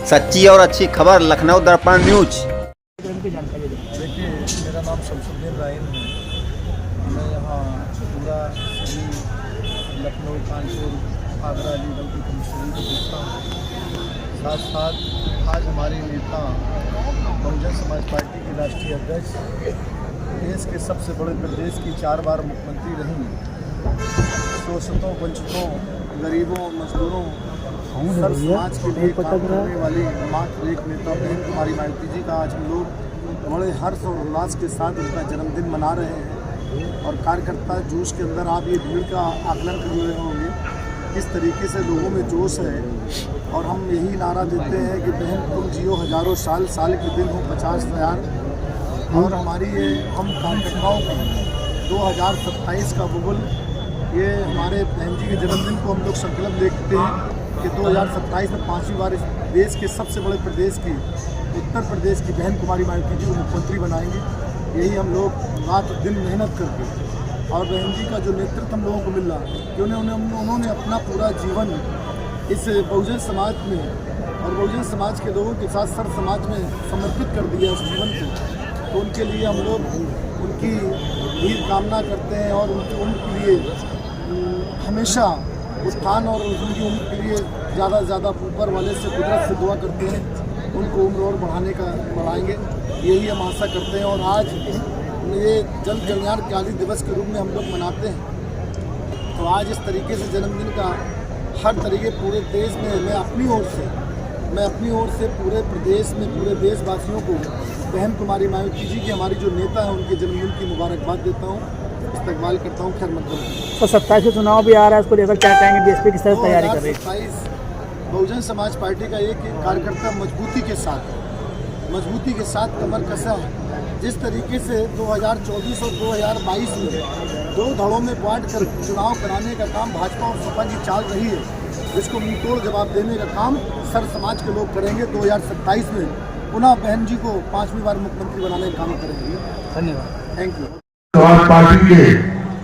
सच्ची और अच्छी खबर लखनऊ दर्पण न्यूज। देखिए, मेरा नाम शमसुद्दीन राइन है। मैं यहाँ पूरा श्री लखनऊ कानपुर आगरा अलीगढ़ की कमिश्नरी को देखता हूँ। साथ साथ आज हमारी नेता बहुजन समाज पार्टी की राष्ट्रीय अध्यक्ष, देश के सबसे बड़े प्रदेश की 4 बार मुख्यमंत्री रहीं, शोषितों, वंचितों, गरीबों, मजदूरों, सर समाज के लिए काम करने वाली मात्र एक नेता बहन कुमारी माइती जी का आज हम लोग बड़े हर्ष और उल्लास के साथ उनका जन्मदिन मना रहे हैं। और कार्यकर्ता जोश के अंदर आप ये भीड़ का आकलन कर रहे होंगे किस तरीके से लोगों में जोश है। और हम यही नारा देते हैं कि बहन तुम जियो हज़ारों साल, साल के दिन हो 50,000। और हमारी ये हम कार्यकर्ताओं को 2027 का बुगुल, ये हमारे बहन जी के जन्मदिन को हम लोग संकल्प देखते हैं कि 2027 में 5वीं बार इस देश के सबसे बड़े प्रदेश की, उत्तर प्रदेश की बहन कुमारी माइती जी को मुख्यमंत्री बनाएंगे। यही हम लोग रात दिन मेहनत करके, और बहन जी का जो नेतृत्व हम लोगों को मिल रहा है कि उन्होंने अपना पूरा जीवन इस बहुजन समाज में और बहुजन समाज के लोगों के साथ सर समाज में समर्पित कर दिया इस जीवन को। तो उनके लिए हम लोग उनकी वीर कामना करते हैं और उनके लिए हमेशा उत्थान और उनकी उम्र के लिए ज़्यादा से ज़्यादा ऊपर वाले से कुदरत से दुआ करते हैं, उनको उम्र और बढ़ाएंगे, यही हम आशा करते हैं। और आज ये जन कल्याणकारी दिवस के रूप में हम लोग मनाते हैं। तो आज इस तरीके से जन्मदिन का हर तरीके पूरे देश में मैं अपनी ओर से पूरे प्रदेश में पूरे देशवासियों को बहन कुमारी माइती जी की, हमारी जो नेता है, उनके जन्मदिन की मुबारकबाद देता हूँ, इस्तकबाल करता हूँ। खैर मतलब तो 27 में चुनाव भी आ रहा है, उसको लेकर क्या कहेंगे, बीएसपी किस तरह तैयारी कर रही है? 27 बहुजन समाज पार्टी का एक कार्यकर्ता मजबूती के साथ कमर कसा है। जिस तरीके से 2024 और 2022 में 2 धड़ों में बांट कर चुनाव कराने का काम भाजपा और सपा की चाल रही है, जिसको मुंहतोड़ जवाब देने का काम सर समाज के लोग करेंगे। 2027 में पुनः बहन जी को 5वीं बार मुख्यमंत्री बनाने का काम करेंगे। धन्यवाद, थैंक यू। समाज पार्टी के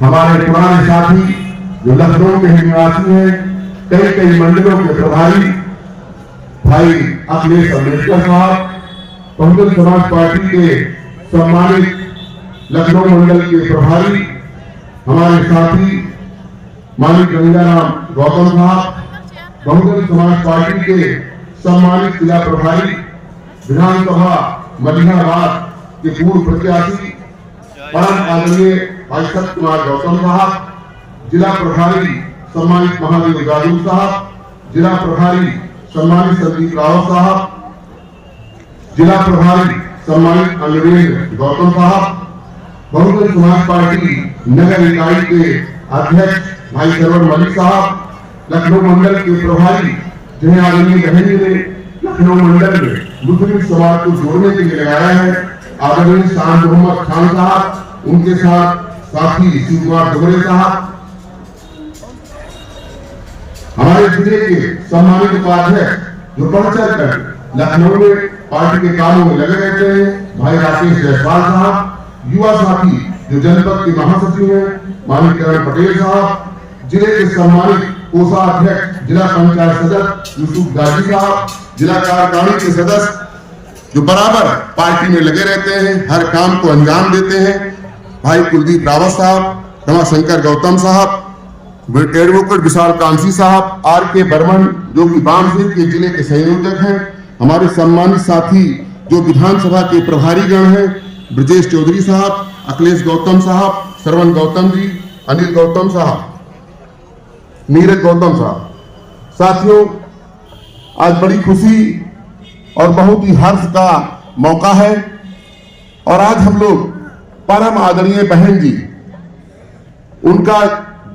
हमारे पुराने साथी जो लखनऊ के निवासी हैं, कई मंडलों के प्रभारी भाई अखिलेश अम्बेडकर साहब, बहुजन समाज पार्टी के सम्मानित लखनऊ मंडल के प्रभारी हमारे साथी मालिक गंगाराम गौतम साहब, बहुजन समाज पार्टी के सम्मानित जिला प्रभारी विधानसभा मलिहाबाद के पूर्व प्रत्याशी परम आदरणीय भाई सत्य कुमार गौतम साहब, जिला प्रभारी सम्मानित महादेव जादू साहब, जिला प्रभारी सम्मानित संदीप रावत साहब, जिला प्रभारी सम्मानित अनुरेंद्र गौतम साहब, बहुजन समाज पार्टी नगर इकाई के अध्यक्ष भाई सरवर मलिक साहब, लखनऊ मंडल के प्रभारी जिन्हें आदरणीय बहन जी ने लखनऊ मंडल में मुस्लिम समाज को जोड़ने के लिए लगाया है, आदरणीय शान मोहम्मद खान साहब, उनके साथ साथी शिव कुमार डोगरे साहब, हमारे जिले के सम्मानित उपाध्यक्ष जो बढ़ चढ़ कर लखनऊ में पार्टी के कामों में लगे रहते हैं भाई राकेश जायसवाल साहब, युवा साथी जो जनपद के महासचिव हैं माननीय करण पटेल साहब, जिले के सम्मानित कोषाध्यक्ष जिला पंचायत सदस्य यूसुफ गाजी साहब, जिला कार्यकारिणी के सदस्य जो बराबर पार्टी में लगे रहते हैं, हर काम को अंजाम देते हैं, भाई कुलदीप रावत साहब, रमाशंकर गौतम साहब, एडवोकेट विशाल कांसी साहब, आर.के. बर्मन जो कि बामसिंह के जिले के संयोजक हैं, हमारे सम्मानित साथी जो विधानसभा के प्रभारीगण हैं, ब्रजेश चौधरी साहब, अखिलेश गौतम साहब, श्रवण गौतम जी, अनिल गौतम साहब, नीरज गौतम साहब। साथियों, आज बड़ी खुशी और बहुत ही हर्ष का मौका है और आज हम लोग परम आदरणीय बहन जी उनका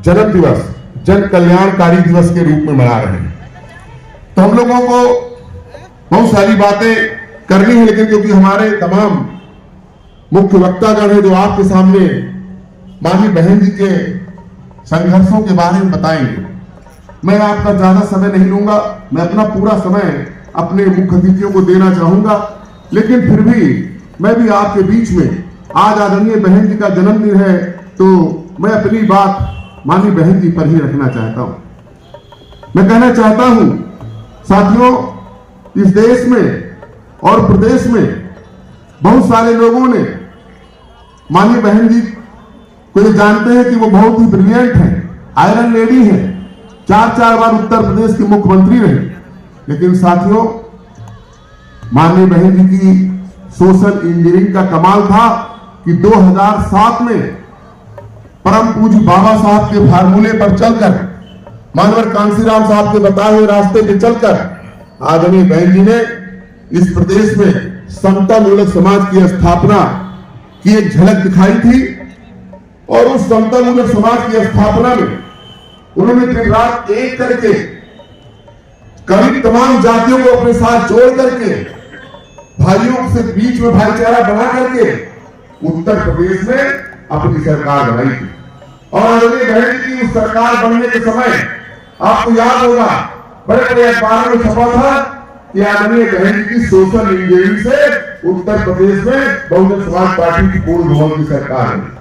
जन्म दिवस जन कल्याणकारी दिवस के रूप में मना रहे हैं। तो हम लोगों को बहुत सारी बातें करनी है, लेकिन क्योंकि हमारे तमाम मुख्य वक्तागण हैं जो आपके सामने माननीय बहन जी के संघर्षों के बारे में बताएंगे, मैं आपका ज्यादा समय नहीं लूंगा। मैं अपना पूरा समय अपने मुख्य अतिथियों को देना चाहूंगा, लेकिन फिर भी मैं भी आपके बीच में आज आदरणीय बहन जी का जन्मदिन है तो मैं अपनी बात माननीय बहन जी पर ही रखना चाहता हूं। मैं कहना चाहता हूं साथियों इस देश में और प्रदेश में बहुत सारे लोगों ने माननीय बहन जी को ये जानते हैं कि वो बहुत ही ब्रिलियंट है, आयरन लेडी है, 4 बार उत्तर प्रदेश की मुख्यमंत्री रही। लेकिन साथियों, माननीय बहन जी की सोशल इंजीनियरिंग का कमाल था कि 2007 में परम पूज्य बाबा साहब के फार्मूले पर चलकर, मानवर कांसीराम साहब के बताए हुए रास्ते पे चलकर आदरणीय बहन जी ने इस प्रदेश में समता मूलक समाज की स्थापना की एक झलक दिखाई थी। और उस समता मूलक समाज की स्थापना में उन्होंने दिन रात एक करके करीब तमाम जातियों को अपने साथ जोड़ करके, भाइयों से बीच में भाईचारा बना करके उत्तर प्रदेश में अपनी सरकार बनाई थी। और आदरणीय बहन जी की उस सरकार बनने के समय आपको याद होगा, बड़े बड़े अखबारों में छपा था कि आदरणीय बहन जी की सोशल इंजीनियरिंग से उत्तर प्रदेश में बहुजन समाज पार्टी की पूर्ण बहुमत की सरकार है।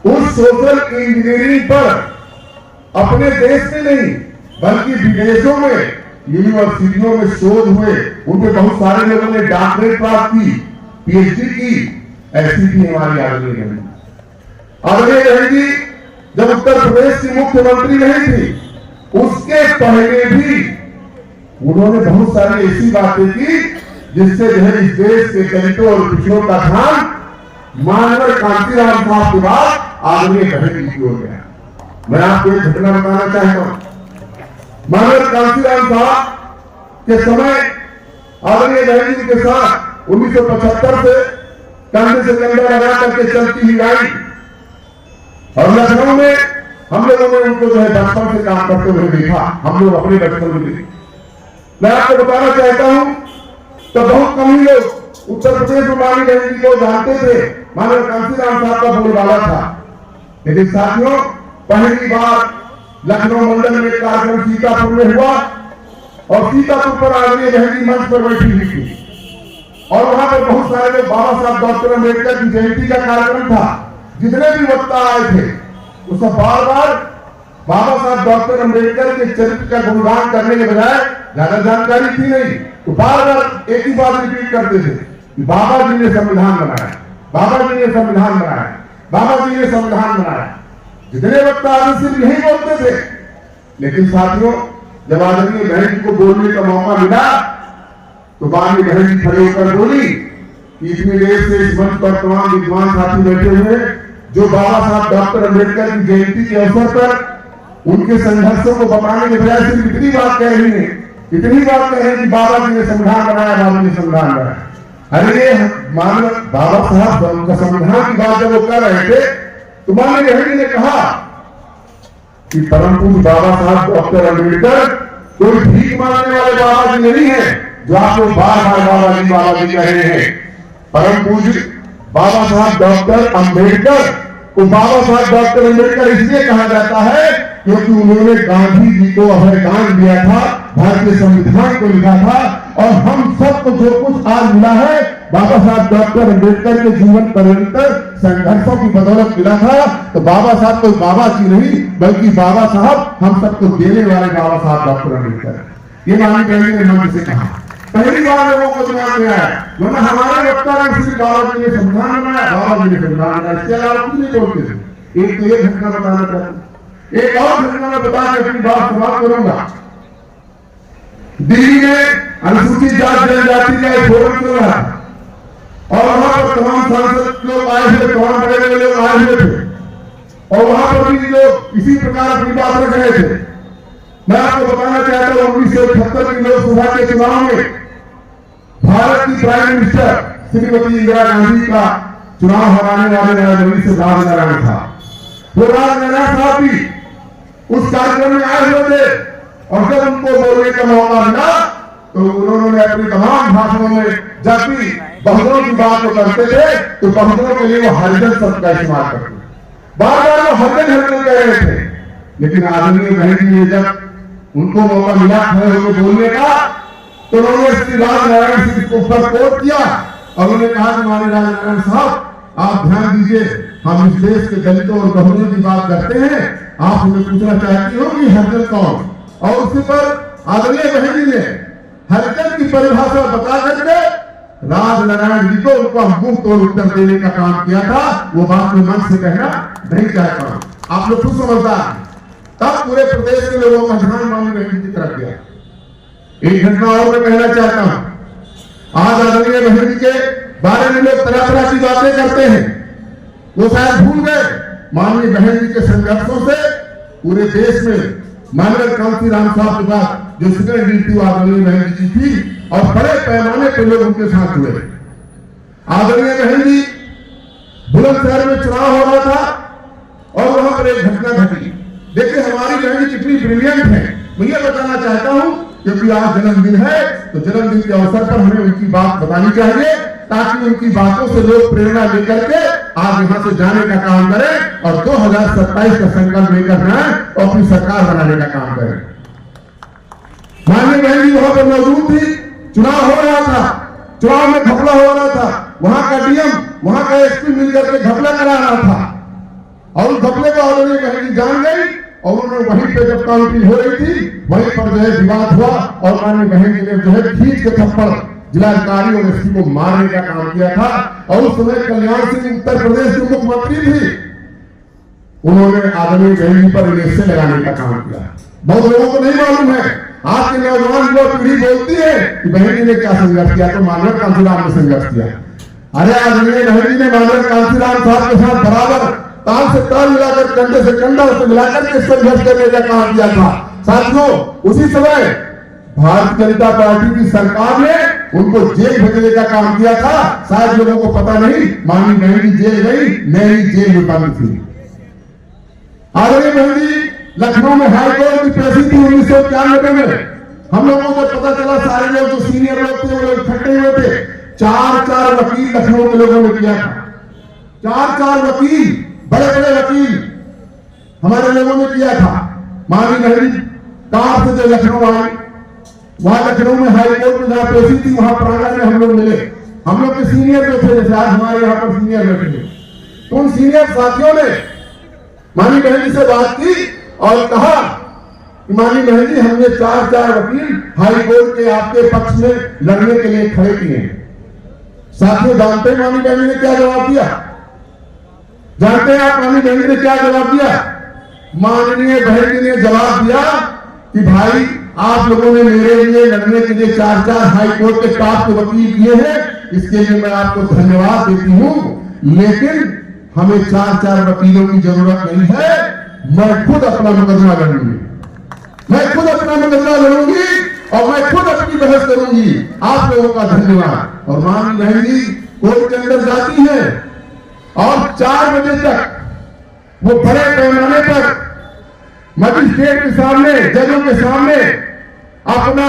उस सोशल इंजीनियरिंग पर अपने देश में नहीं बल्कि विदेशों में यूनिवर्सिटियों में शोध हुए, उनके बहुत सारे लोगों ने डॉक्टरेट प्राप्त की, पीएचडी की। ऐसी थी हमारी आदरणीय बहन जी। आदरणीय बहन जी जब उत्तर प्रदेश की मुख्यमंत्री नहीं थी, उसके पहले भी उन्होंने बहुत सारी ऐसी बातें की जिससे जो है इस देश के दलितों और पिछड़ों का ध्यान मानवर कांसीराम साहब के बाद आदरणीय बहन जी की ओर गया। मैं आपको एक घटना बताना चाहता हूं। मानवर कांसीराम साहब के समय आदरणीय बहन जी के साथ 1975 से कंधे से कंधा लगा करके चलती हुई आई और लखनऊ में हम लोगों ने उनको जो है बचपन से काम करते हुए देखा। हम लोग अपने बचपन में देखे। मैं आपको बताना चाहता हूं तो बहुत कम ही लोग उत्तर प्रदेश में माननीय बहन जी को जानते थे। मानव कांसीराम साहब का बोलबाला था। लेकिन साथियों, पहली बार लखनऊ मंडल में कार्यक्रम सीतापुर में हुआ और सीतापुर पर आदरणीय बहन जी मंच पर बैठी हुई थी और वहां पर बहुत सारे लोग बाबा साहब डॉक्टर अम्बेडकर की जयंती का कार्यक्रम था। जितने भी वक्ता आए थे वो सब बार बार बाबा साहब डॉक्टर अम्बेडकर के चरित्र का गुणगान करने के बजाय, ज्यादा जानकारी थी नहीं, तो बार बार एक ही बात रिपीट करते थे कि बाबा जी ने संविधान बनाया, बाबा जी ने संविधान बनाया, बाबा जी ने संविधान बनाया। जितने वक्त आगे सिर्फ यही बोलते थे। लेकिन साथियों, जब आदरणीय बहन जी को बोलने का मौका मिला तो माननीय बहन जी खड़े होकर बोली कि इतनी देर से इस मंच पर तमाम विद्वान साथी बैठे हुए जो बाबा साहब डॉक्टर अम्बेडकर की जयंती के अवसर पर उनके संघर्षों को बताने के बजाय सिर्फ इतनी बात कह रही है, इतनी बात कह रहे हैं कि बाबा जी ने संविधान बनाया, बाबा जी ने संविधान बनाया। अरे मानव बाबा साहब का संविधान की बात जब वो कर रहे थे तो माननीय बहन जी ने कहा कि परम पूज्य बाबा साहब डॉक्टर अम्बेडकर कोई भीख मांगने वाले बाबा जी नहीं है जो आपको बार बार बाबा जी कह रहे हैं। परम पूज्य बाबा साहब डॉक्टर अम्बेडकर को बाबा साहब डॉक्टर अम्बेडकर इसलिए कहा जाता है क्योंकि उन्होंने गांधी जी को अभयदान दिया था, भारतीय संविधान को लिखा था और हम सबको जो कुछ आज मिला है बाबा साहब डॉक्टर अम्बेडकर के जीवन पर्यंत संघर्षों की बदौलत मिला था। तो बाबा साहब कोई बाबा जी नहीं बल्कि बाबा साहब हम सबको देने वाले बाबा साहब डॉक्टर अम्बेडकर। ये माननीय बहन जी ने मंच से कहा। पहली बार लोगों को दिमाग में आया, वरना हमारे वक्ता ने सिर्फ बाबा जी ने संविधान बनाया, बाबा जी ने संविधान बनाया, इसके अलावा कुछ नहीं बोलते थे। एक तो ये घटना बताना चाहता हूं, एक और घटना में बता के अपनी बात समाप्त करूंगा। दिल्ली में अनुसूचित जाति जनजाति का एक फोरम चल रहा था और वहां पर तमाम सांसद लोग आए हुए, तमाम बड़े बड़े लोग आए हुए थे और वहां पर भी लोग इसी प्रकार अपनी बात रख रहे थे। मैं आपको बताना चाहता हूं 1978 की लोकसभा के चुनाव में भारत की प्राइम मिनिस्टर श्रीमती इंदिरा गांधी का चुनाव हराने वाले राजनीति से राजनारायण था। वो राजनारायण साहब भी उस कार्यक्रम में आए हुए थे और जब उनको बोलने का मौका मिला तो उन्होंने अपने तमाम भाषणों में जब भी बहुजनों की बात को करते थे तो बहुजनों के लिए वो हरिजन शब्द का इस्तेमाल करते थे। बार बार वो हरिजन हरिजन कह रहे थे। लेकिन आदरणीय बहन जी ने जब उनको मौका मिला खड़े होकर बोलने का तो उन्होंने श्री राजनारायण सिंह को ऊपर कोट किया और उन्होंने कहा कि माननीय राजनारायण साहब आप ध्यान दीजिए, हम इस देश के दलितों और बहुजनों की बात करते हैं, आप हमें पूछना चाहती हो कि हरिजन कौन। और उसके पर आदरणीय बहन जी ने हरकत की परिभाषा बता करके राजनारायण जी को उनको मुंह तोड़ उत्तर देने का काम किया था। वो बात में मन से कहना नहीं चाहता हूं, आप लोग खुद समझदार हैं। तब पूरे प्रदेश के लोगों का ध्यान माननीय बहन जी की तरफ गया। एक घटना और मैं कहना चाहता हूं, आज आदरणीय बहन जी के बारे में लोग तरह तरह की बातें करते हैं, वो शायद भूल गए माननीय बहन जी के संघर्षों से पूरे देश में माननीय कांसीराम साहब के बाद जो सेकंड ड्यूटी आदरणीय बहन जी की थी और बड़े पैमाने पर लोग उनके साथ जुड़े। आदरणीय बहन जी बुलंदशहर में चुनाव हो रहा था और वहां पर एक घटना घटी। देखिए हमारी बहन जी कितनी ब्रिलियंट है, मैं ये बताना चाहता हूं क्योंकि आज जन्मदिन है तो जन्मदिन के अवसर पर हमें उनकी बात बतानी चाहिए ताकि उनकी बातों से लोग प्रेरणा लेकर के आज यहाँ से जाने का काम करें और 2027 का संकल्प लेकर जाएं और अपनी सरकार बनाने का काम करें। माननीय बहन जी वहां पर मौजूद थी, चुनाव हो रहा था, चुनाव में घपला हो रहा था, वहां का डीएम वहां का एसपी मिलकर के घपला करा रहा था और उस घपले को आदरणीय बहन जी जान गई और उन्होंने वहीं पे जब काउंटिंग हो रही थी वहीं पर जो है विवाद हुआ और माननीय बहन जी ने जो है खींच के थप्पड़ जिलाधिकारी और एसपी को मारने का काम किया था। और उस समय कल्याण सिंह उत्तर प्रदेश के मुख्यमंत्री थी, उन्होंने आदरणीय बहन जी पर इलेक्शन लगाने का काम किया। बहुत लोगों को नहीं मालूम है, आज की नौजवान युवा पीढ़ी बोलती है कि बहन जी ने क्या संघर्ष किया, तो माननीय कांसीराम ने संघर्ष किया। अरे आदरणीय बहन जी ने माननीय कांसीराम साहब के साथ बराबर ताल से ताल मिलाकर कंधे से कंधा से मिलाकर के संघर्ष करने का काम किया था। साथियों उसी समय भारतीय जनता पार्टी की सरकार ने उनको जेल भेजने का काम किया था। शायद लोगों को पता नहीं, माननीय बहन जी जेल गई, नई जेल में बंद थी। आदरणीय बहन जी लखनऊ में हाईकोर्ट की पेशी थी 1991 में। हम लोगों को पता चला, सारे लोग जो सीनियर लोग थे वो लोग इकट्ठे हुए थे, 4 वकील लखनऊ के लोगों ने किया था। 4 वकील, बड़े बड़े वकील हमारे लोगों ने किया था। माननीय बहन जी कार से जो लखनऊ आई, वहां लखनऊ में हाईकोर्ट में जहां पेशी थी वहां प्रांगण में हम लोग मिले। हम लोग के सीनियर जो थे, जैसे आज हमारे यहाँ पर सीनियर बैठे थे, तो उन सीनियर साथियों ने माननीय बहन जी से बात की और कहा कि माननीय बहन जी हमने 4 वकील हाईकोर्ट के आपके पक्ष में लड़ने के लिए खड़े किए हैं। साथियों जानते हैं माननीय बहन जी ने क्या जवाब दिया? जानते हैं आप माननीय बहन जी ने क्या जवाब दिया? माननीय बहन जी ने जवाब दिया कि भाई आप लोगों ने मेरे लिए लड़ने के लिए 4 हाईकोर्ट के टॉप के वकील किए हैं, इसके लिए मैं आपको धन्यवाद देती हूं, लेकिन हमें 4 वकीलों की जरूरत नहीं है, मैं खुद अपना मुकदमा लड़ूंगी, मैं खुद अपना मुकदमा लड़ूंगी और मैं खुद अपनी बहस करूंगी। आप लोगों का धन्यवाद। और माननीय बहन जी कोर्ट के अंदर जाती है और 4 बजे तक वो बड़े पैमाने पर मजिस्ट्रेट के सामने, जजों के सामने अपना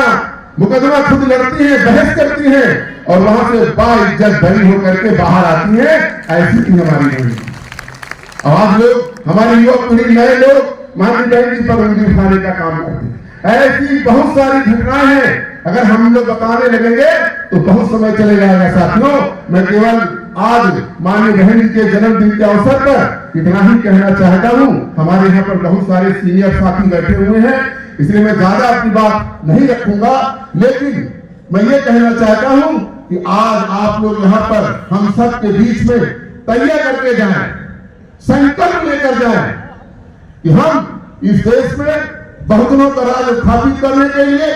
मुकदमा खुद लड़ती है, बहस करती है और वहां से बाइज्जत बरी होकर के बाहर आती है। ऐसी थी हमारी बहन। आज लोग, हमारी युवा पीढ़ी, नए लोग माननीय बहन जी पर उंगली उठाने का काम करते हैं। ऐसी बहुत सारी घटनाएं हैं, अगर हम लोग बताने लगेंगे तो बहुत समय चले जाएगा। साथियों मैं केवल आज माननीय बहन जी के जन्मदिन के अवसर पर इतना ही कहना चाहता हूं। हमारे यहाँ पर बहुत सारे सीनियर साथी बैठे हुए हैं, इसलिए मैं ज्यादा अपनी बात नहीं रखूंगा, लेकिन मैं ये कहना चाहता हूं कि आज आप लोग यहाँ पर हम सब के बीच में तैयार करके जाएं, संकल्प लेकर जाएं कि हम इस देश में बहुजनों का राज स्थापित करने के लिए,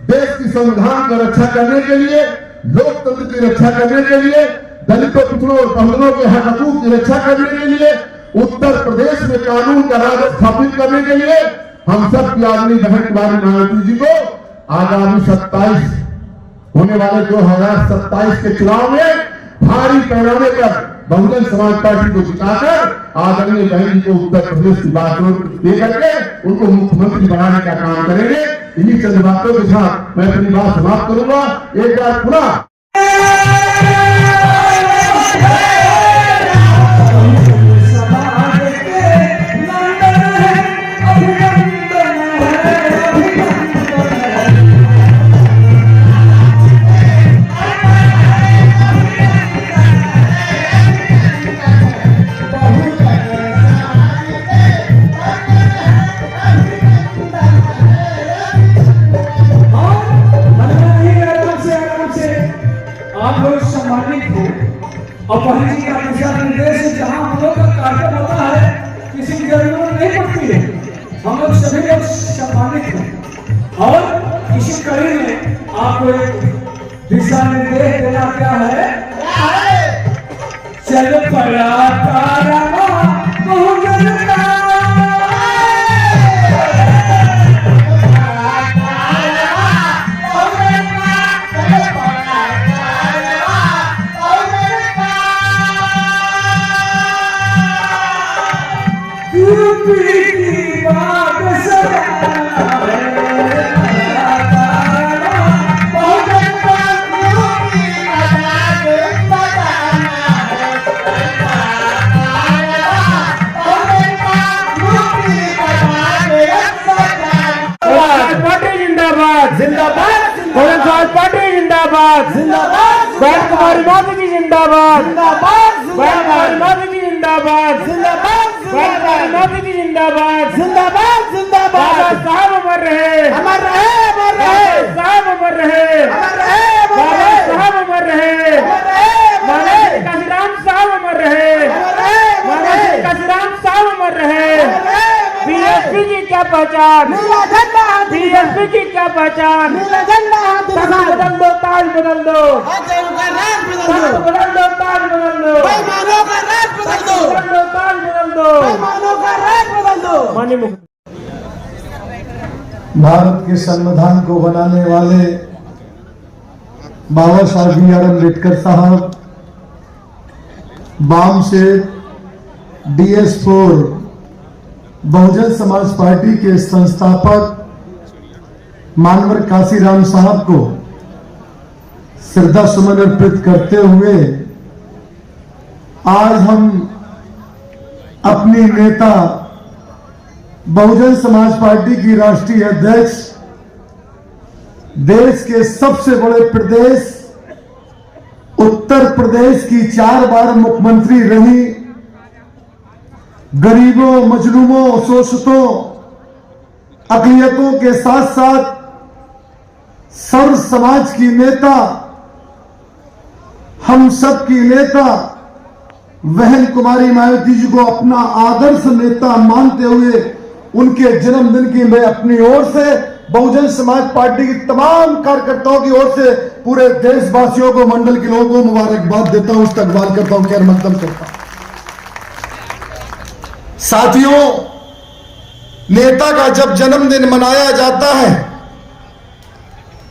देश की संविधान की रक्षा करने के लिए, लोकतंत्र की रक्षा करने के लिए, दलितों, पिछड़ों और बहुजनों के हकूक की रक्षा करने के लिए, उत्तर प्रदेश में कानून का राज स्थापित करने के लिए हम सब की आदरणीय बहन कुमारी मायावती जी को आगामी 27 होने वाले 2027 के चुनाव में भारी पैमाने पर बहुजन समाज पार्टी को जिताकर आदरणीय बहन जी को उत्तर प्रदेश की बात दे करके उनको मुख्यमंत्री बनाने का काम करेंगे। इन्हीं चंद बातों के साथ मैं अपनी बात समाप्त करूंगा। एक बार पुनः और आप लोग सम्मानित हो। और पंडित जी का दिशा निर्देश है, जहाँ हम लोग का कार्यक्रम होता है किसी की जरूरत नहीं पड़ती है, हम लोग सभी लोग सम्मानित हैं। और इसी कड़ी में आपको एक दिशा निर्देश देना क्या है, चल पड़ा तारा बहुजन का, कुमारी माता की जिंदाबाद, कुमारी माता की जिंदाबाद, कुमारी माता की जिंदाबाद, जिंदाबाद जिंदाबाद। साहब अमर रहे, अमर रहे, अमर रहे, साहब अमर रहे, अमर रहे, बाबा साहब अमर रहे, माना काशीराम साहब अमर रहे, माना काशीराम साहब अमर रहे। बीएसपी की क्या पहचान, बीएसपी की क्या पहचान, बदल दो, ताज बदल दो, बदल दो, ताज बदल दो, बदल दो, ताज बदल दो। माननीय मुख्य भारत के संविधान को बनाने वाले बाबा साहब बी आर अम्बेडकर साहब, वाम से DS4 बहुजन समाज पार्टी के संस्थापक मानवर काशीराम साहब को श्रद्धा सुमन अर्पित करते हुए आज हम अपनी नेता बहुजन समाज पार्टी की राष्ट्रीय अध्यक्ष, देश के सबसे बड़े प्रदेश उत्तर प्रदेश की 4 बार मुख्यमंत्री रही, गरीबों, मजलूमों, शोषितों, अकलियतों के साथ साथ सर्व समाज की नेता, हम सब की नेता बहन कुमारी मायावती जी को अपना आदर्श नेता मानते हुए उनके जन्मदिन की मैं अपनी ओर से बहुजन समाज पार्टी की तमाम कार्यकर्ताओं की ओर से पूरे देशवासियों को, मंडल के लोगों को मुबारकबाद देता हूं, इस्तकबाल करता हूं, खैर मकदम करता हूं। साथियों, नेता का जब जन्मदिन मनाया जाता है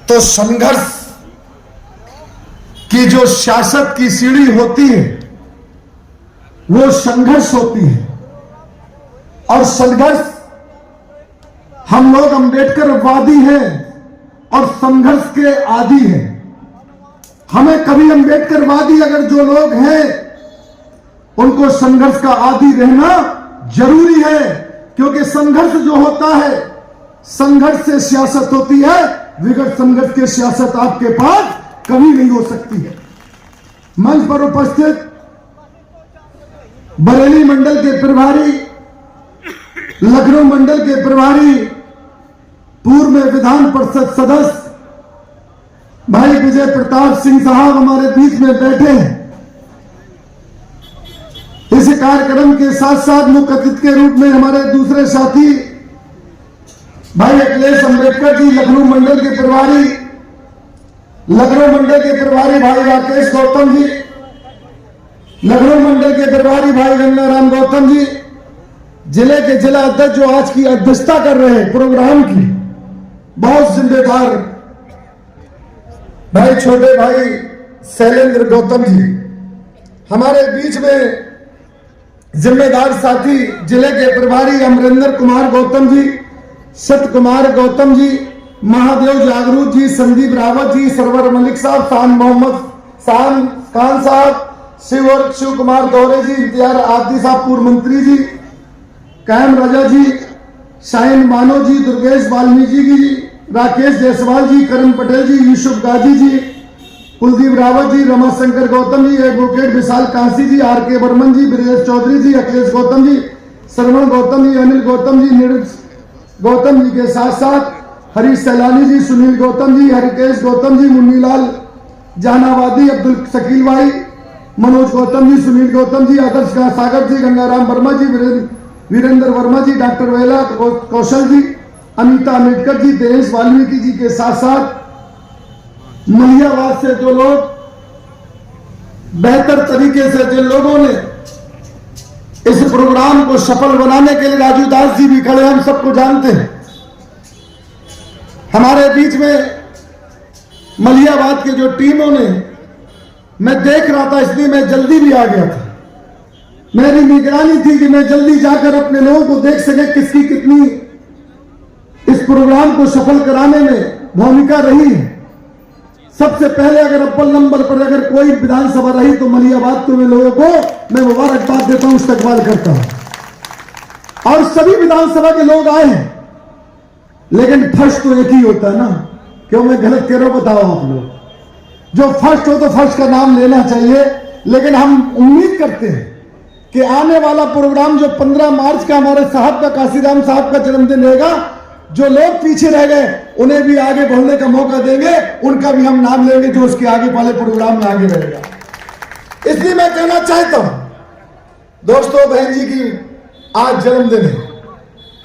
तो संघर्ष की जो सियासत की सीढ़ी होती है वो संघर्ष होती है, और संघर्ष हम लोग अम्बेडकरवादी हैं और संघर्ष के आदी हैं। हमें कभी अम्बेडकरवादी अगर जो लोग हैं उनको संघर्ष का आदी रहना जरूरी है, क्योंकि संघर्ष जो होता है, संघर्ष से सियासत होती है, बगैर संघर्ष के सियासत आपके पास कभी नहीं हो सकती है। मंच पर उपस्थित बरेली मंडल के प्रभारी, लखनऊ मंडल के प्रभारी, पूर्व में विधान परिषद सदस्य भाई विजय प्रताप सिंह साहब हमारे बीच में बैठे हैं। इस कार्यक्रम के साथ साथ मुख्य अतिथि के रूप में हमारे दूसरे साथी भाई अखिलेश अम्बेडकर जी, लखनऊ मंडल के प्रभारी, लखनऊ मंडल के प्रभारी भाई राकेश गौतम जी, लखनऊ मंडल के प्रभारी भाई गंगाराम गौतम जी, जिले के जिला अध्यक्ष जो आज की अध्यक्षता कर रहे हैं प्रोग्राम की, बहुत जिम्मेदार भाई छोटे भाई शैलेंद्र गौतम जी, हमारे बीच में जिम्मेदार साथी जिले के प्रभारी अमरिंदर कुमार गौतम जी, सत्य कुमार गौतम जी, महादेव जागरूक जी, संदीप रावत जी, सरवर मलिक साहब, शान मोहम्मद शान खान साहब, शिव कुमार दौरे जी, इम्तियाज आदि साहब पूर्व मंत्री जी, कायम राजा जी, शाहीन मानो जी, दुर्गेश वाल्मीकि जी, राकेश जायसवाल जी, करण पटेल जी, यूसुफ गाजी जी, कुलदीप रावत जी, रमाशंकर गौतम जी, एडवोकेट विशाल कांसी जी, RK बर्मन जी, ब्रजेश चौधरी जी, अखिलेश गौतम जी, श्रवण गौतम जी, अनिल गौतम जी, नीरज गौतम जी के साथ साथ हरीश सैलानी जी, सुनील गौतम जी, हरिकेश गौतम जी, मुन्नीलाल जहानाबादी, अब्दुल शकील भाई, मनोज गौतम जी, सुनील गौतम जी, आदर्श सागर जी, गंगाराम वर्मा जी, वीरेंद्र वर्मा जी, डॉक्टर वेला कौशल जी, अनीता अम्बेडकर जी, दिनेश वाल्मीकि जी के साथ साथ मलियाबाद से जो लोग बेहतर तरीके से जिन लोगों ने इस प्रोग्राम को सफल बनाने के लिए, राजू दास जी भी खड़े, हम सबको जानते हैं। हमारे बीच में मलियाबाद के जो टीमों ने, मैं देख रहा था इसलिए मैं जल्दी भी आ गया था। मेरी निगरानी थी कि मैं जल्दी जाकर अपने लोगों को देख सके किसकी कितनी इस प्रोग्राम को सफल कराने में भूमिका रही है। सबसे पहले अगर अव्वल नंबर पर अगर कोई विधानसभा रही तो मलियाबाद के लोगों को मैं मुबारकबाद देता हूं, इस्तकबाल करता हूं। और सभी विधानसभा के लोग आए हैं, लेकिन फर्स्ट तो एक ही होता है ना। क्यों मैं गलत कह रहा हूं बताओ आप लोग? जो फर्स्ट हो तो फर्स्ट का नाम लेना चाहिए। लेकिन हम उम्मीद करते हैं कि आने वाला प्रोग्राम जो 15 मार्च का हमारे साहब का, काशीराम साहब का जन्मदिन रहेगा, जो लोग पीछे रह गए उन्हें भी आगे बढ़ने का मौका देंगे, उनका भी हम नाम लेंगे जो उसके आगे वाले प्रोग्राम में आगे रहेगा। इसलिए मैं कहना चाहता हूं दोस्तों, बहन जी की आज जन्मदिन है।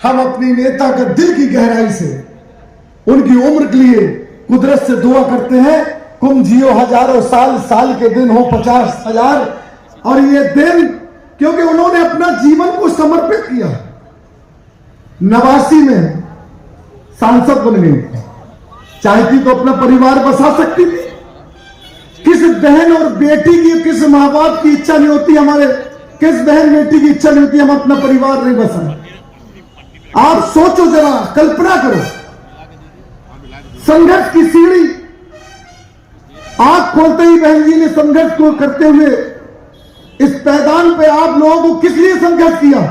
हम अपनी नेता का दिल की गहराई से उनकी उम्र के लिए कुदरत से दुआ करते हैं, तुम जियो हजारों साल, साल के दिन हो 50,000। और ये दिन क्योंकि उन्होंने अपना जीवन को समर्पित किया। 89 में सांसद बन गई, चाहती तो अपना परिवार बसा सकती थी। किस बहन और बेटी की, किस माँ बाप की इच्छा नहीं होती, हमारे किस बहन बेटी की इच्छा नहीं होती हम अपना परिवार नहीं बसा। आप सोचो जरा, कल्पना करो, संघर्ष की सीढ़ी आंख खोलते ही बहन जी ने संघर्ष को करते हुए इस पैदान पे आप लोगों को किस लिए संघर्ष किया?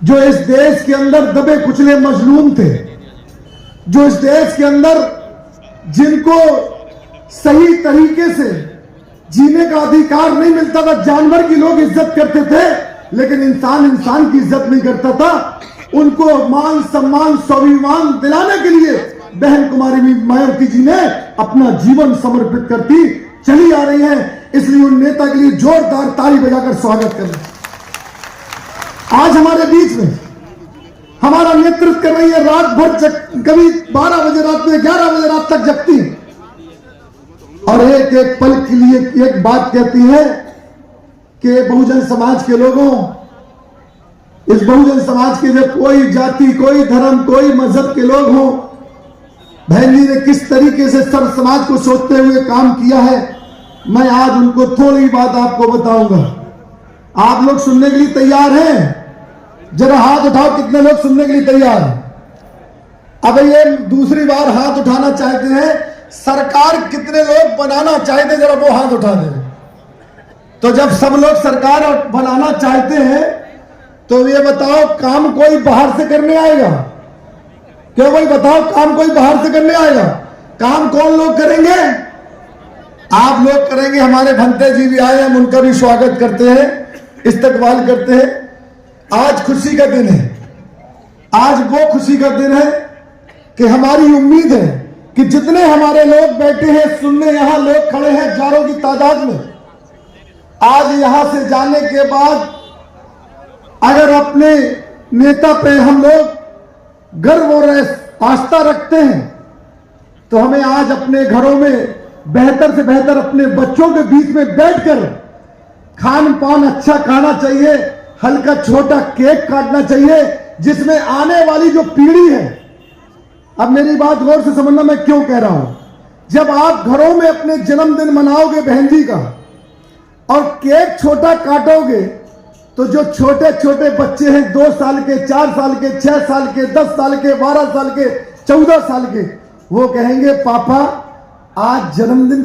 जो इस देश के अंदर दबे कुचले मजलूम थे, जो इस देश के अंदर जिनको सही तरीके से जीने का अधिकार नहीं मिलता था, जानवर की लोग इज्जत करते थे लेकिन इंसान की इज्जत नहीं करता था, उनको मान सम्मान स्वाभिमान दिलाने के लिए बहन कुमारी मायावती जी ने अपना जीवन समर्पित करती चली आ रही है। इसलिए उन नेता के लिए जोरदार ताली बजाकर स्वागत करें। आज हमारे बीच में हमारा नेतृत्व कर रही है, रात भर कभी 12 बजे रात में, 11 बजे रात तक जगती है और एक एक पल के लिए एक बात कहती है कि बहुजन समाज के लोगों, इस बहुजन समाज के जो कोई जाति, कोई धर्म, कोई मजहब के लोग हों, बहन जी ने किस तरीके से सर्व समाज को सोचते हुए काम किया है, मैं आज उनको थोड़ी बात आपको बताऊंगा। आप लोग सुनने के लिए तैयार हैं? जरा हाथ उठाओ, कितने लोग सुनने के लिए तैयार हैं? अब ये दूसरी बार हाथ उठाना चाहते हैं, सरकार कितने लोग बनाना चाहते, जरा वो हाथ उठा दें। तो जब सब लोग सरकार बनाना चाहते हैं तो ये बताओ काम कोई बाहर से करने आएगा? क्यों भाई बताओ, काम कोई बाहर से करने आएगा? काम कौन लोग करेंगे? आप लोग करेंगे। हमारे भंते जी भी आए, हम उनका भी स्वागत करते हैं, इस्तकबाल करते हैं। आज खुशी का दिन है, आज वो खुशी का दिन है कि हमारी उम्मीद है कि जितने हमारे लोग बैठे हैं सुनने, यहां लोग खड़े हैं हजारों की तादाद में, आज यहां से जाने के बाद अगर अपने नेता पे हम लोग गर्व और आस्था रखते हैं तो हमें आज अपने घरों में बेहतर से बेहतर अपने बच्चों के बीच में बैठकर खान पान अच्छा खाना चाहिए, हल्का छोटा केक काटना चाहिए, जिसमें आने वाली जो पीढ़ी है, अब मेरी बात गौर से समझना मैं क्यों कह रहा हूं, जब आप घरों में अपने जन्मदिन मनाओगे बहन जी का और केक छोटा काटोगे तो जो छोटे छोटे बच्चे हैं 2 साल के, 4 साल के, 6 साल के, 10 साल के, 12 साल के, 14 साल के, वो कहेंगे पापा आज जन्मदिन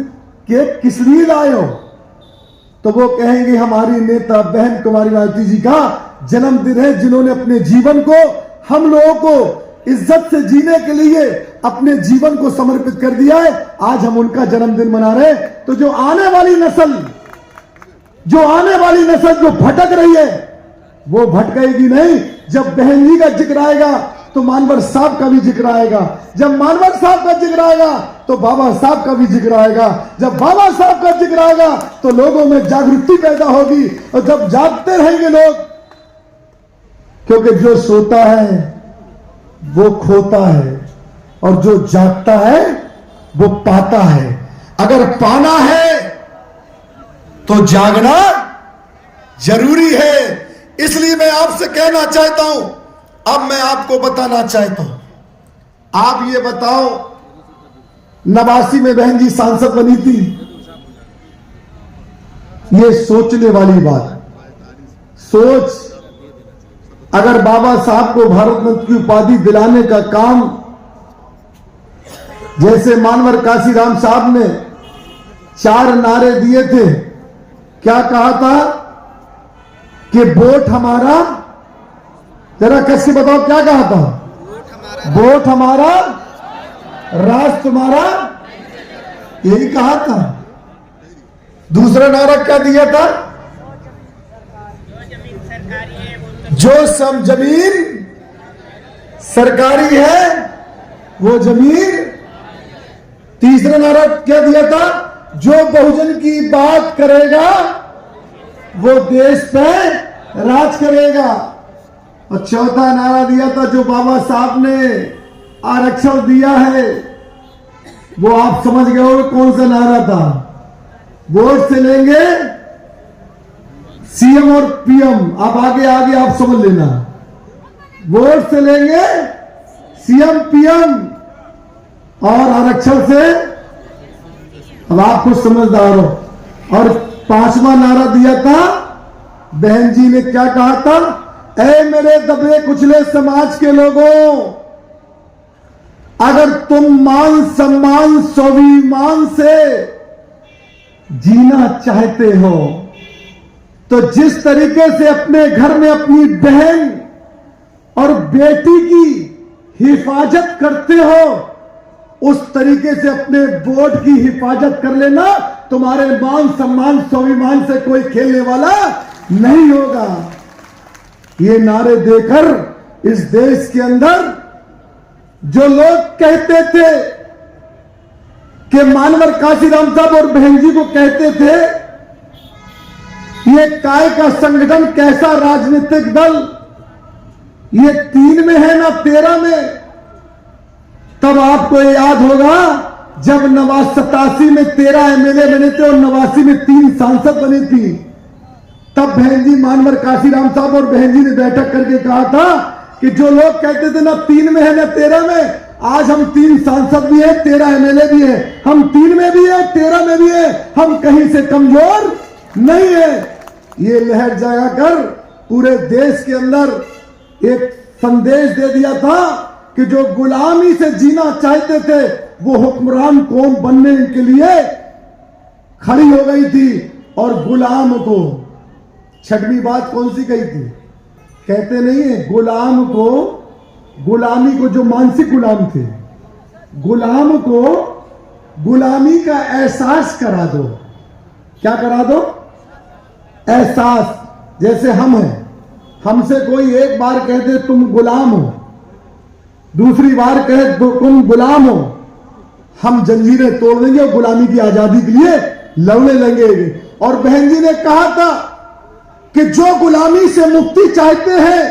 केक किस लिए लाए हो? तो वो कहेंगे हमारी नेता बहन कुमारी मायावती जी का जन्मदिन है, जिन्होंने अपने जीवन को हम लोगों को इज्जत से जीने के लिए अपने जीवन को समर्पित कर दिया है। आज हम उनका जन्मदिन मना रहे हैं। तो जो आने वाली नस्ल जो भटक रही है वो भटकेगी नहीं। जब बहन जी का जिक्र आएगा तो मानवर साहब का भी जिक्र आएगा, जब मानवर साहब का जिक्र आएगा तो बाबा साहब का भी जिक्र आएगा। जब बाबा साहब का जिक्र आएगा तो लोगों में जागृति पैदा होगी, और जब जागते रहेंगे लोग, क्योंकि जो सोता है वो खोता है और जो जागता है वो पाता है। अगर पाना है तो जागना जरूरी है। इसलिए मैं आपसे कहना चाहता हूं, अब मैं आपको बताना चाहता हूं, आप ये बताओ, 89 में बहन जी सांसद बनी थी, ये सोचने वाली बात। सोच, अगर बाबा साहब को भारत रत्न की उपाधि दिलाने का काम जैसे मानवर काशीराम साहब ने 4 नारे दिए थे, क्या कहा था कि वोट हमारा, जरा कैसे बताओ क्या कहा था? वोट हमारा, राज तुम्हारा, यही कहा था। दूसरा नारा क्या दिया था? जो सब जमीन सरकारी है वो जमीन। तीसरा नारा क्या दिया था? जो बहुजन की बात करेगा वो देश पे राज करेगा। और चौथा नारा दिया था जो बाबा साहब ने आरक्षण दिया है, वो आप समझ गए हो कौन सा नारा था? वोट से लेंगे सीएम और पीएम। अब आगे आगे आप समझ लेना, वोट से लेंगे सीएम पीएम और आरक्षण से, अब आप कुछ समझदार हो। और 5वां नारा दिया था, बहन जी ने क्या कहा था? ऐ मेरे दबे कुचले समाज के लोगों, अगर तुम मान सम्मान स्वाभिमान से जीना चाहते हो तो जिस तरीके से अपने घर में अपनी बहन और बेटी की हिफाजत करते हो, उस तरीके से अपने वोट की हिफाजत कर लेना। तुम्हारे मान सम्मान स्वाभिमान से कोई खेलने वाला नहीं होगा। ये नारे देकर इस देश के अंदर जो लोग कहते थे कि मानवर काशीराम साहब और बहन जी को कहते थे ये काय का संगठन, कैसा राजनीतिक दल, ये 3 में है ना 13 में, तब आपको याद होगा जब 87 में 13 एमएलए बने थे और 89 में 3 सांसद बनी थी, तब बहन जी मानवर काशीराम साहब और बहन जी ने बैठक करके कहा था कि जो लोग कहते थे ना 3 में है ना 13 में, आज हम 3 सांसद भी है, 13 एमएलए भी है, हम 3 में भी है, 13 में भी है, हम कहीं से कमजोर नहीं है। ये लहर जगाकर पूरे देश के अंदर एक संदेश दे दिया था कि जो गुलामी से जीना चाहते थे वो हुक्मरान कौम बनने के लिए खड़ी हो गई थी। और गुलाम को, 6वीं बात कौन सी कही थी? कहते नहीं है गुलाम को, गुलामी को, जो मानसिक गुलाम थे, गुलाम को गुलामी का एहसास करा दो। क्या करा दो? एहसास। जैसे हम हैं, हमसे कोई एक बार कह दे तुम गुलाम हो, दूसरी बार कहे तुम गुलाम हो, हम जंजीरें तोड़ देंगे और गुलामी की आजादी के लिए लड़ने लगेंगे। और बहन जी ने कहा था कि जो गुलामी से मुक्ति चाहते हैं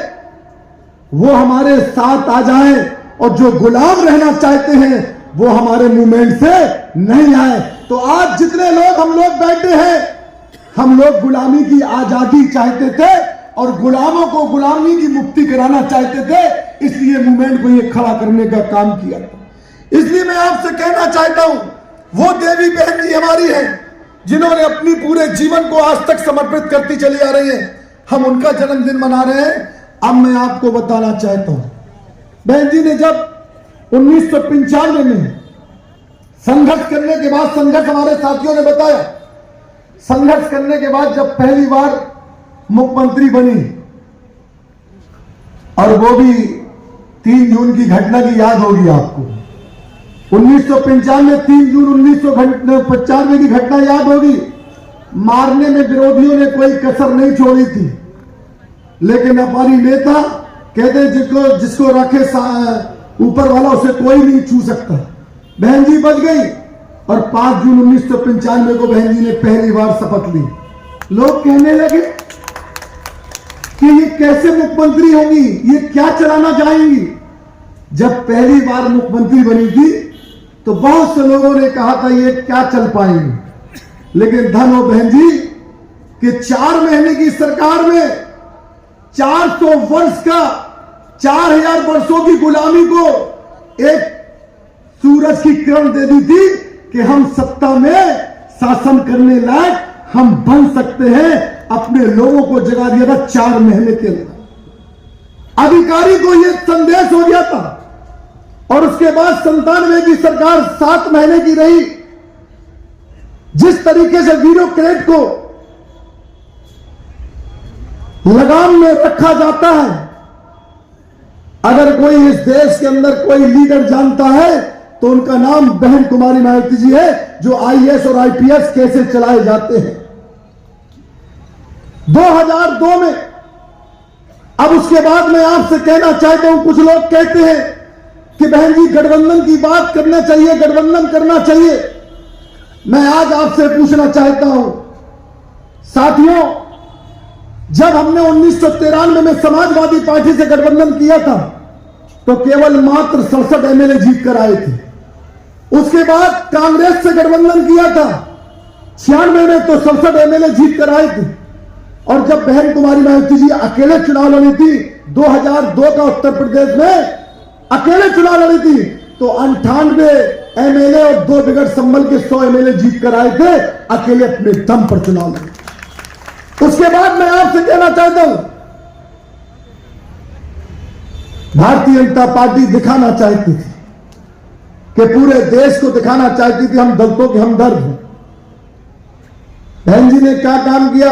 वो हमारे साथ आ जाएं, और जो गुलाम रहना चाहते हैं वो हमारे मूवमेंट से नहीं आए। तो आज जितने लोग हम लोग बैठे हैं, हम लोग गुलामी की आजादी चाहते थे और गुलामों को गुलामी की मुक्ति कराना चाहते थे, इसलिए मूवमेंट को ये खड़ा करने का काम किया। इसलिए मैं आपसे कहना चाहता हूं, वो देवी बहन जी हमारी हैं जिन्होंने अपनी पूरे जीवन को आज तक समर्पित करती चली आ रही है। हम उनका जन्मदिन मना रहे हैं। अब मैं आपको बताना चाहता हूं, बहन जी ने जब 1995 में संघर्ष करने के बाद, संघर्ष हमारे साथियों ने बताया, संघर्ष करने के बाद जब पहली बार मुख्यमंत्री बनी, और वो भी 3 जून की घटना की याद होगी आपको, 1995 3 जून 1995 की घटना याद होगी। मारने में विरोधियों ने कोई कसर नहीं छोड़ी थी, लेकिन हमारी नेता कहते जिसको रखे ऊपर वाला उसे कोई नहीं छू सकता। बहन जी बच गई और 5 जून 1995 को बहन जी ने पहली बार शपथ ली। लोग कहने लगे कि ये कैसे मुख्यमंत्री होंगी, ये क्या चलाना चाहेंगी। जब पहली बार मुख्यमंत्री बनी थी तो बहुत से लोगों ने कहा था ये क्या चल पाएंगे, लेकिन धन हो बहन जी कि 4 महीने की सरकार में 400 वर्ष का 4000 वर्षों की गुलामी को एक सूरज की किरण दे दी थी कि हम सत्ता में शासन करने लायक हम बन सकते हैं। अपने लोगों को जगा दिया था 4 महीने के अंदर। अधिकारी को यह संदेश हो गया था और उसके बाद 97 की सरकार 7 महीने की रही। जिस तरीके से ब्यूरोक्रेट को लगाम में रखा जाता है, अगर कोई इस देश के अंदर कोई लीडर जानता है तो उनका नाम बहन कुमारी मायावती जी है, जो आईएएस और आईपीएस कैसे चलाए जाते हैं। 2002 में, अब उसके बाद मैं आपसे कहना चाहता हूं, कुछ लोग कहते हैं कि बहन जी गठबंधन की बात करना चाहिए, गठबंधन करना चाहिए। मैं आज आपसे पूछना चाहता हूं साथियों, जब हमने 1993 में समाजवादी पार्टी से गठबंधन किया था तो केवल मात्र 67 एमएलए जीत कर आए थे। उसके बाद कांग्रेस से गठबंधन किया था 96 में तो 67 एमएलए जीत कर आए थे। और जब बहन कुमारी मायावती जी अकेले चुनाव लड़ी थी 2002 का उत्तर प्रदेश में अकेले चुनाव लड़ी थी तो 98 एमएलए और 2 बिगड़ संभल के 100 एमएलए जीत कर आए थे, अकेले अपने दम पर चुनाव लड़े। उसके बाद मैं आपसे कहना चाहता हूं, भारतीय जनता पार्टी दिखाना चाहती थी कि पूरे देश को दिखाना चाहती थी हम दलितों के हमदर्द हैं। बहन जी ने क्या काम किया,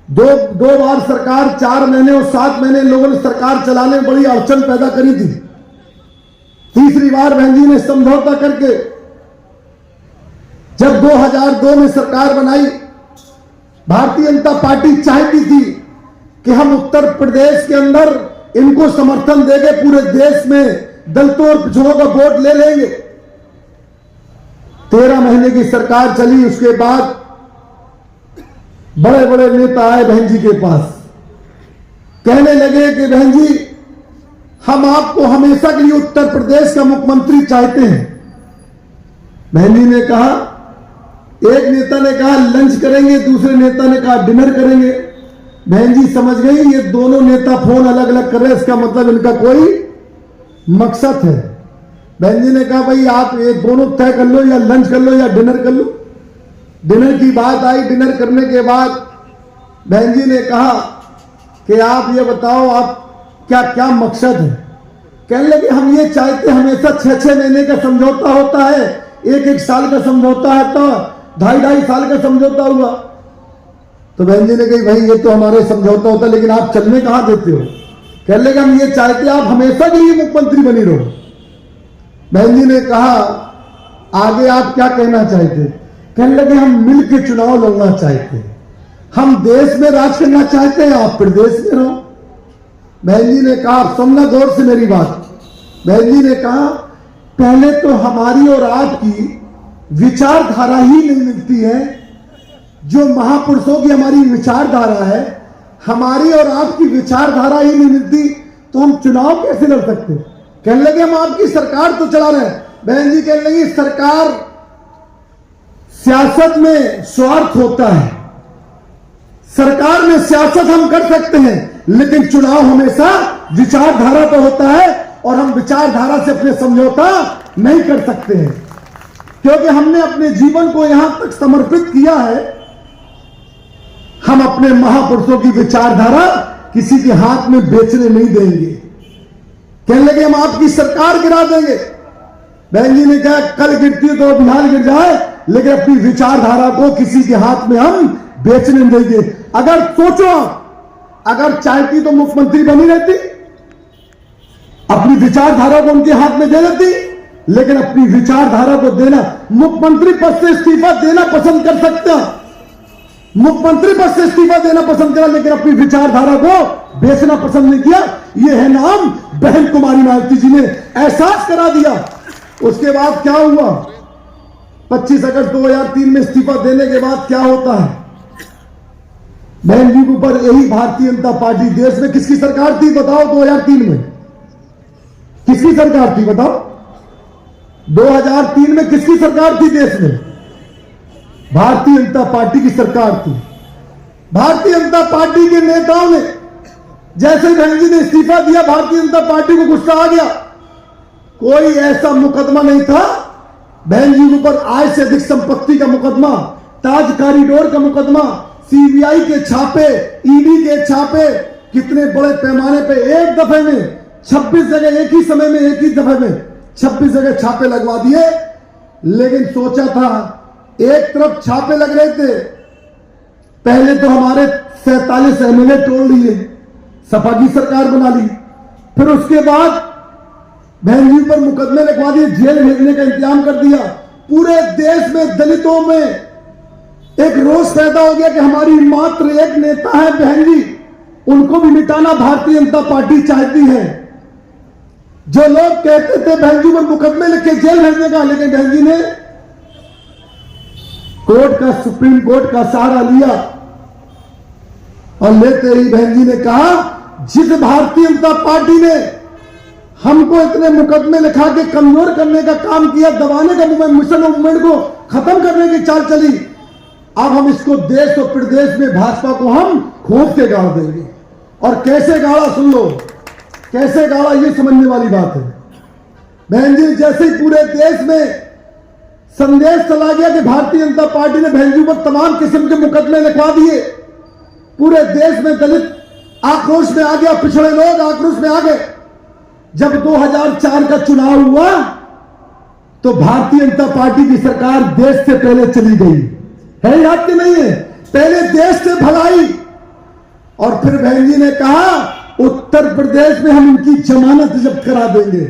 दो बार सरकार 4 महीने और 7 महीने लोगों ने सरकार चलाने में बड़ी अड़चन पैदा करी थी। तीसरी बार बहन जी ने समझौता करके जब 2002 में सरकार बनाई, भारतीय जनता पार्टी चाहती थी कि हम उत्तर प्रदेश के अंदर इनको समर्थन देके पूरे देश में दलितों और पिछड़ों का वोट ले लेंगे। 13 महीने की सरकार चली, उसके बाद बड़े बड़े नेता आए बहन जी के पास, कहने लगे कि बहन जी हम आपको हमेशा के लिए उत्तर प्रदेश का मुख्यमंत्री चाहते हैं। बहन जी ने कहा, एक नेता ने कहा लंच करेंगे, दूसरे नेता ने कहा डिनर करेंगे। बहन जी समझ गई ये दोनों नेता फोन अलग अलग कर रहे हैं, इसका मतलब इनका कोई मकसद है। बहन जी ने कहा भाई आप ये दोनों तय कर लो, या लंच कर लो या डिनर कर लो। डिनर की बात आई। डिनर करने के बाद बहन जी ने कहा कि आप ये बताओ आप क्या क्या मकसद है। कहने लगे हम ये चाहते, हमेशा 6-6 महीने का समझौता होता है, 1-1 साल का समझौता है, तो 2.5 साल का समझौता हुआ। तो बहन जी ने कही भाई ये तो हमारे समझौता होता है, लेकिन आप चलने कहां देते हो। कहने लगे हम ये चाहते आप हमेशा के लिए मुख्यमंत्री बनी रहो। बहन जी ने कहा आगे आप क्या कहना चाहते। कहने लगे हम मिलकर चुनाव लड़ना चाहते हैं, हम देश में राज करना चाहते हैं, आप प्रदेश में रहो। बहन जी ने कहा, सुनना गौर से मेरी बात। बहन जी ने कहा पहले तो हमारी और आपकी विचारधारा ही नहीं मिलती है, जो महापुरुषों की हमारी विचारधारा है, हमारी और आपकी विचारधारा ही नहीं मिलती तो हम चुनाव कैसे लड़ सकते। कहने लगे हम आपकी सरकार तो चला रहे हैं। बहन जी कहने लगी सरकार, सियासत में स्वार्थ होता है, सरकार में सियासत हम कर सकते हैं लेकिन चुनाव हमेशा विचारधारा पर होता है और हम विचारधारा से अपने समझौता नहीं कर सकते हैं, क्योंकि हमने अपने जीवन को यहां तक समर्पित किया है। हम अपने महापुरुषों की विचारधारा किसी के हाथ में बेचने नहीं देंगे। कहने लगे हम आपकी सरकार गिरा देंगे। बहन जी ने कहा कल गिरती तो बिहार गिर जाए, लेकिन अपनी विचारधारा को किसी के हाथ में हम बेचने नहीं देंगे। अगर सोचो, अगर चाहती तो मुख्यमंत्री बनी रहती, अपनी विचारधारा को उनके हाथ में दे देती, लेकिन अपनी विचारधारा को देना, मुख्यमंत्री पद से इस्तीफा देना पसंद कर सकते हैं, मुख्यमंत्री पद से इस्तीफा देना पसंद करा, लेकिन अपनी विचारधारा को बेचना पसंद नहीं किया। यह है नाम बहन कुमारी मायावती जी ने एहसास करा दिया उसके बाद क्या हुआ? 25 अगस्त 2003 में इस्तीफा देने के बाद क्या होता है? बहन जी के ऊपर यही भारतीय जनता पार्टी, देश में किसकी सरकार थी बताओ? 2003 में किसकी सरकार थी बताओ? 2003 में किसकी सरकार थी देश में? भारतीय जनता पार्टी की सरकार थी। भारतीय जनता पार्टी के नेताओं ने जैसे बहन जी ने इस्तीफा दिया, भारतीय जनता पार्टी को गुस्सा आ गया। कोई ऐसा मुकदमा नहीं था बहन जी के ऊपर, आय से अधिक संपत्ति का मुकदमा, ताज कॉरिडोर का मुकदमा, सीबीआई के छापे, ईडी के छापे, कितने बड़े पैमाने पे एक दफे में 26 जगह, एक ही समय में, एक ही दफे में 26 जगह छापे लगवा दिए। लेकिन सोचा था, एक तरफ छापे लग रहे थे, पहले तो हमारे 47 एमएलए तोड़ लिए, सपा की सरकार बना ली, फिर उसके बाद बहन जी पर मुकदमे लिखवा दिए, जेल भेजने का इंतजाम कर दिया। पूरे देश में दलितों में एक रोष पैदा हो गया कि हमारी मात्र एक नेता है बहन जी, उनको भी मिटाना भारतीय जनता पार्टी चाहती है। जो लोग कहते थे बहन जी पर मुकदमे लिखे जेल भेजने का, लेकिन बहन जी ने कोर्ट का, सुप्रीम कोर्ट का सहारा लिया और लेते ही बहन जी ने कहा, जिस भारतीय जनता पार्टी ने हमको इतने मुकदमे लिखा के कमजोर करने का काम किया, दबाने का मिशन मूवमेंट को खत्म करने की चाल चली, अब हम इसको देश और प्रदेश में भाजपा को हम खोद के गाड़ देंगे। और कैसे गाड़ा सुन लो, कैसे गाड़ा ये समझने वाली बात है। बहन जी जैसे ही पूरे देश में संदेश चला गया कि भारतीय जनता पार्टी ने बहन जी पर तमाम किस्म के मुकदमे लिखवा दिए, पूरे देश में दलित आक्रोश में आ गया, पिछड़े लोग आक्रोश में आ गए। जब 2004 का चुनाव हुआ तो भारतीय जनता पार्टी की सरकार देश से पहले चली गई है, याद कि नहीं है? पहले देश से भलाई, और फिर बहन जी ने कहा उत्तर प्रदेश में हम उनकी जमानत जब्त करा देंगे।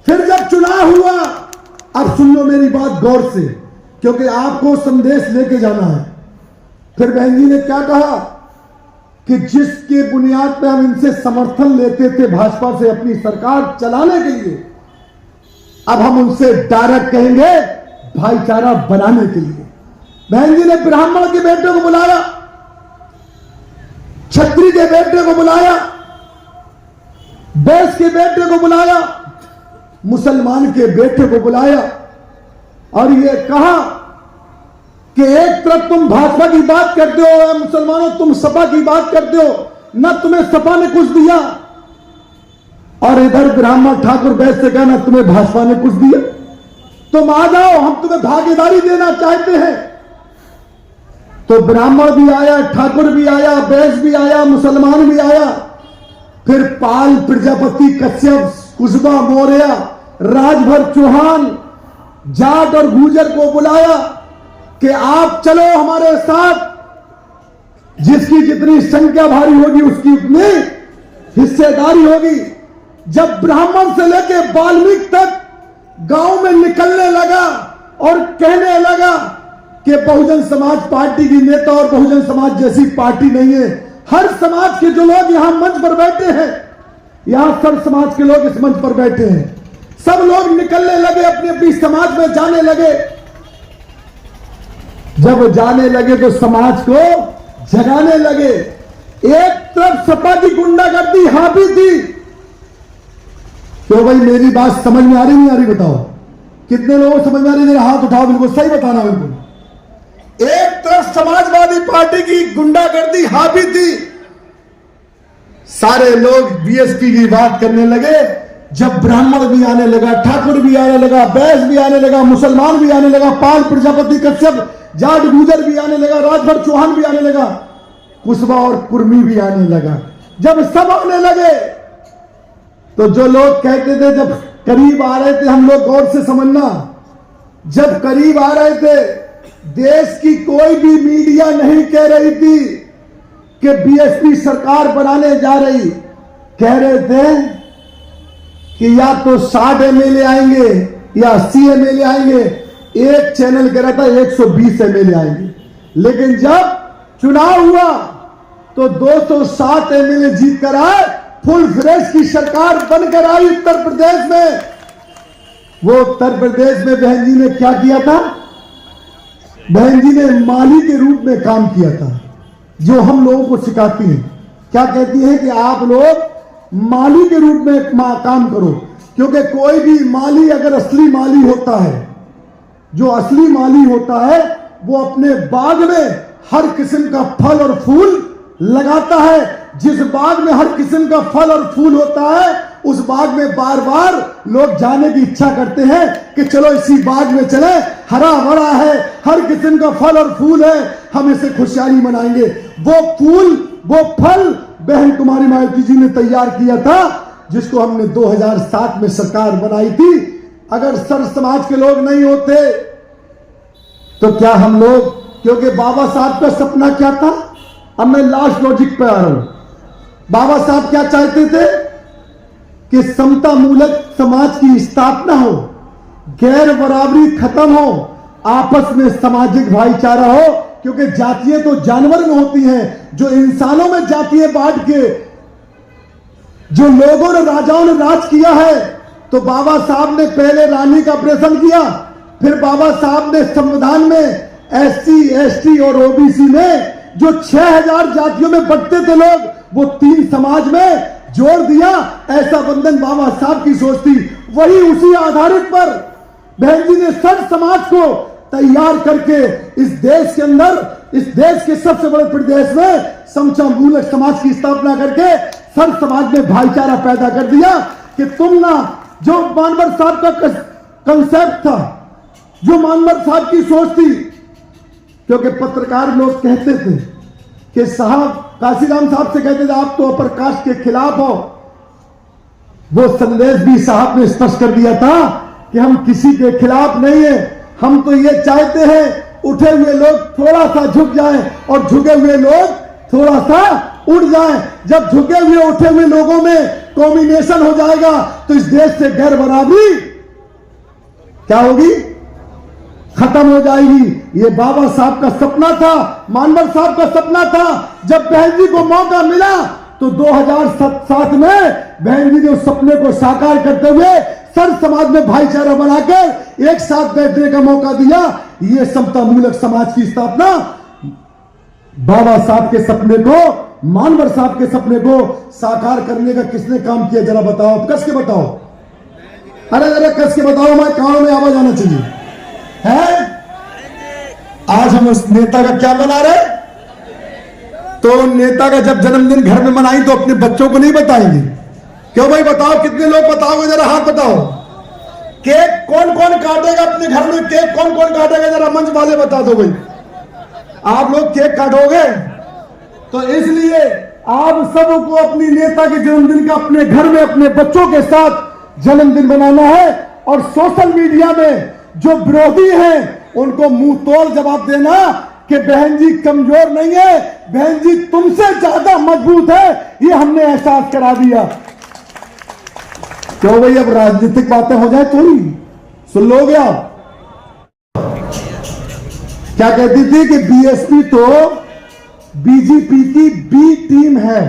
फिर जब चुनाव हुआ, अब सुन लो मेरी बात गौर से, क्योंकि आपको संदेश लेके जाना है। फिर बहन जी ने क्या कहा कि जिसके बुनियाद पर हम इनसे समर्थन लेते थे भाजपा से अपनी सरकार चलाने के लिए, अब हम उनसे डायरेक्ट कहेंगे भाईचारा बनाने के लिए। बहन जी ने ब्राह्मण के बेटे को बुलाया, छत्री के बेटे को बुलाया, बैस के बेटे को बुलाया, मुसलमान के बेटे को बुलाया और ये कहा कि एक तरफ तुम भाजपा की बात करते हो, मुसलमानों तुम सपा की बात करते हो, ना तुम्हें सपा ने कुछ दिया, और इधर ब्राह्मण ठाकुर बैस से कहना तुम्हें भाजपा ने कुछ दिया, तुम आ जाओ हम तुम्हें भागीदारी देना चाहते हैं। तो ब्राह्मण भी आया, ठाकुर भी आया, बैस भी आया, मुसलमान भी आया, फिर पाल, प्रजापति, कश्यप, कुशबा, मौर्य, राजभर, चौहान, जाट और गुर्जर को बुलाया कि आप चलो हमारे साथ, जिसकी जितनी संख्या भारी होगी उसकी उतनी हिस्सेदारी होगी। जब ब्राह्मण से लेके वाल्मीकि तक गांव में निकलने लगा और कहने लगा कि बहुजन समाज पार्टी की नेता और बहुजन समाज जैसी पार्टी नहीं है, हर समाज के जो लोग यहां मंच पर बैठे हैं, यहां सब समाज के लोग इस मंच पर बैठे हैं, सब लोग निकलने लगे, अपनी अपनी समाज में जाने लगे। जब जाने लगे तो समाज को जगाने लगे। एक तरफ सपा की गुंडागर्दी हावी थी। तो भाई मेरी बात समझ में आ रही नहीं आ रही बताओ? कितने लोगों को समझ में आ रही? मेरा हाथ उठाओ, बिल्कुल सही बताना बिल्कुल। एक तरफ समाजवादी पार्टी की गुंडागर्दी हावी थी, सारे लोग बीएसपी की बात करने लगे। जब ब्राह्मण भी आने लगा, ठाकुर भी आने लगा, बैस भी आने लगा, मुसलमान भी आने लगा, पाल, प्रजापति, कश्यप, जाट, गुर्जर भी आने लगा, राजभर, चौहान भी आने लगा, कुशवा और कुर्मी भी आने लगा। जब सब आने लगे तो जो लोग कहते थे, जब करीब आ रहे थे, हम लोग गौर से समझना, जब करीब आ रहे थे, देश की कोई भी मीडिया नहीं कह रही थी कि बीएसपी सरकार बनाने जा रही। कह रहे थे कि या तो 60 एमएलए आएंगे या 80 एमएलए आएंगे। एक चैनल कह रहा था 120 एमएलए आएंगे। लेकिन जब चुनाव हुआ तो 207 एमएलए जीत कर आए, फुल फ्रेश की सरकार बनकर आई उत्तर प्रदेश में। वो उत्तर प्रदेश में बहन जी ने क्या किया था? बहन जी ने माली के रूप में काम किया था, जो हम लोगों को सिखाती हैं। क्या कहती हैं कि आप लोग माली के रूप में काम करो, क्योंकि कोई भी माली अगर असली माली होता है, जो असली माली होता है, वो अपने बाग में हर किस्म का फल और फूल लगाता है। जिस बाग में हर किस्म का फल और फूल होता है, उस बाग में बार बार लोग जाने की इच्छा करते हैं कि चलो इसी बाग में चले, हरा भरा है, हर किस्म का फल और फूल है, हम इसे खुशहाली मनाएंगे। वो फूल, वो फल बहन कुमारी मायावती जी ने तैयार किया था, जिसको हमने 2007 में सरकार बनाई थी। अगर सर समाज के लोग नहीं होते तो क्या हम लोग, क्योंकि बाबा साहब का सपना क्या था? अब मैं लास्ट लॉजिक पे आ रहा हूं। बाबा साहब क्या चाहते थे? कि समता मूलक समाज की स्थापना हो, गैर बराबरी खत्म हो, आपस में सामाजिक भाईचारा हो, क्योंकि जातियां तो जानवर में होती हैं, जो इंसानों में जातियां बांट के जो लोगों ने, राजाओं ने राज किया है। तो बाबा साहब ने पहले रानी का ऑपरेशन किया, फिर बाबा साहब ने संविधान में SC, ST और OBC में जो 6000 जातियों में बंटते थे लोग, वो 3 समाज में जोड़ दिया। ऐसा बंधन बाबा साहब की सोच थी। वही उसी आधारित पर बहन जी ने सर समाज को तैयार करके इस देश के अंदर, इस देश के सबसे बड़े प्रदेश में समता मूलक समाज की स्थापना करके सर समाज में भाईचारा पैदा कर दिया। कि तुम ना, जो मानवर साहब का कंसेप्ट था, जो मानवर साहब की सोच थी, क्योंकि पत्रकार लोग कहते थे कि साहब, काशीराम साहब से कहते थे आप तो अपर कास्ट के खिलाफ हो। वो संदेश भी साहब ने स्पष्ट कर दिया था कि हम किसी के खिलाफ नहीं है, हम तो ये चाहते हैं उठे हुए लोग थोड़ा सा झुक जाएं और झुके हुए लोग थोड़ा सा उड़ जाएं। जब झुके हुए उठे हुए लोगों में कॉम्बिनेशन हो जाएगा तो इस देश से गैर बराबरी क्या होगी? खत्म हो जाएगी। ये बाबा साहब का सपना था, मानवर साहब का सपना था। जब बहन जी को मौका मिला तो 2007 में बहन जी ने उस सपने को साकार करते हुए सर समाज में भाईचारा बनाकर एक साथ बैठने का मौका दिया। ये समता मूलक समाज की स्थापना बाबा साहब के सपने को, मानवर साहब के सपने को साकार करने का किसने काम किया? जरा बताओ, कस के बताओ। अरे कस के बताओ, हमारे कानों में आवाज आना चाहिए है। आज हम उस नेता का क्या मना रहे? तो नेता का जब जन्मदिन घर में मनाई तो अपने बच्चों को नहीं बताएंगे? क्यों भाई? बताओ कितने लोग बताओगे? जरा हाथ बताओ। केक कौन कौन काटेगा अपने घर में? केक कौन कौन काटेगा? जरा मंच वाले बता दो भाई। आप लोग केक काटोगे? तो इसलिए आप सबको अपनी नेता के जन्मदिन का अपने घर में अपने बच्चों के साथ जन्मदिन मनाना है। और सोशल मीडिया में जो विरोधी हैं उनको मुंह तोड़ जवाब देना कि बहन जी कमजोर नहीं है, बहन जी तुमसे ज्यादा मजबूत है, ये हमने एहसास करा दिया। क्यों भाई? अब राजनीतिक बातें हो जाए थोड़ी, सुन लोगे आप? क्या कहती थी कि बीएसपी तो बीजेपी की बी टीम है,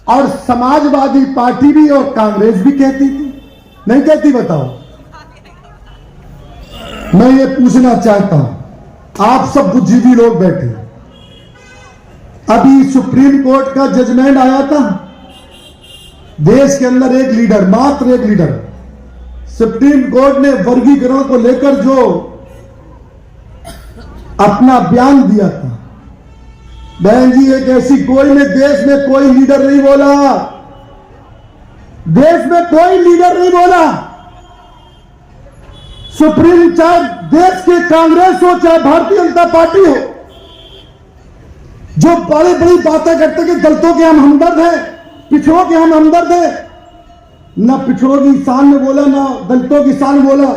और समाजवादी पार्टी भी और कांग्रेस भी कहती थी, नहीं कहती? बताओ। मैं ये पूछना चाहता हूं, आप सब बुद्धिजीवी लोग बैठे, अभी सुप्रीम कोर्ट का जजमेंट आया था, देश के अंदर एक लीडर, मात्र एक लीडर, सुप्रीम कोर्ट ने वर्गीकरण को लेकर जो अपना बयान दिया था, बहन जी एक ऐसी कोई ने देश में कोई लीडर नहीं बोला, देश में कोई लीडर नहीं बोला। सुप्रीम, चाहे देश के कांग्रेस हो चाहे भारतीय जनता पार्टी हो, जो बड़ी बड़ी बातें करते कि दलितों के हम हमदर्द हैं, पिछड़ों के हम हमदर्द हैं, ना पिछड़ों की शान में बोला ना दलितों की शान में बोला।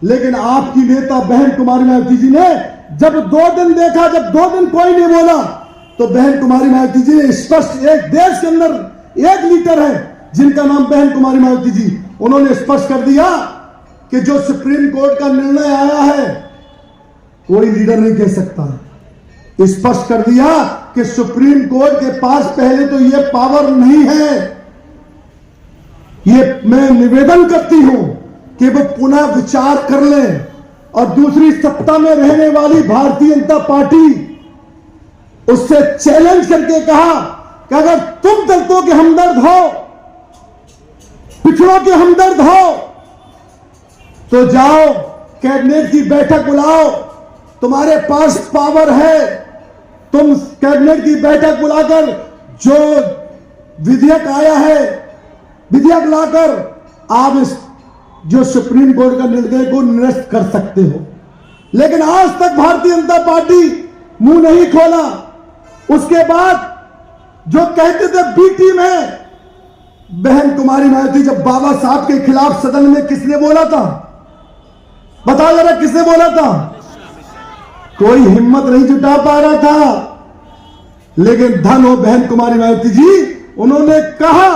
लेकिन आपकी नेता बहन कुमारी मायावती जी ने जब 2 दिन देखा, जब 2 दिन कोई नहीं बोला, तो बहन कुमारी मायावती जी ने स्पष्ट, एक देश के अंदर एक लीडर है जिनका नाम बहन कुमारी मायावती जी, उन्होंने स्पष्ट कर दिया कि जो सुप्रीम कोर्ट का निर्णय आया है कोई लीडर नहीं कह सकता। स्पष्ट कर दिया कि सुप्रीम कोर्ट के पास पहले तो यह पावर नहीं है। ये मैं निवेदन करती हूं कि वो पुनः विचार कर लें और दूसरी सत्ता में रहने वाली भारतीय जनता पार्टी उससे चैलेंज करके कहा कि अगर तुम दलितों के हमदर्द हो, पिछड़ों के हमदर्द हो, तो जाओ कैबिनेट की बैठक बुलाओ, तुम्हारे पास पावर है, तुम कैबिनेट की बैठक बुलाकर जो विधेयक आया है, विधेयक लाकर आप इस जो सुप्रीम कोर्ट का निर्णय को निरस्त कर सकते हो। लेकिन आज तक भारतीय जनता पार्टी मुंह नहीं खोला। उसके बाद जो कहते थे बी टीम है, बहन कुमारी मायावती जब बाबा साहब के खिलाफ सदन में किसने बोला था? बताओ जरा किसने बोला था? कोई हिम्मत नहीं जुटा पा रहा था। लेकिन धन हो बहन कुमारी मायावती जी, उन्होंने कहा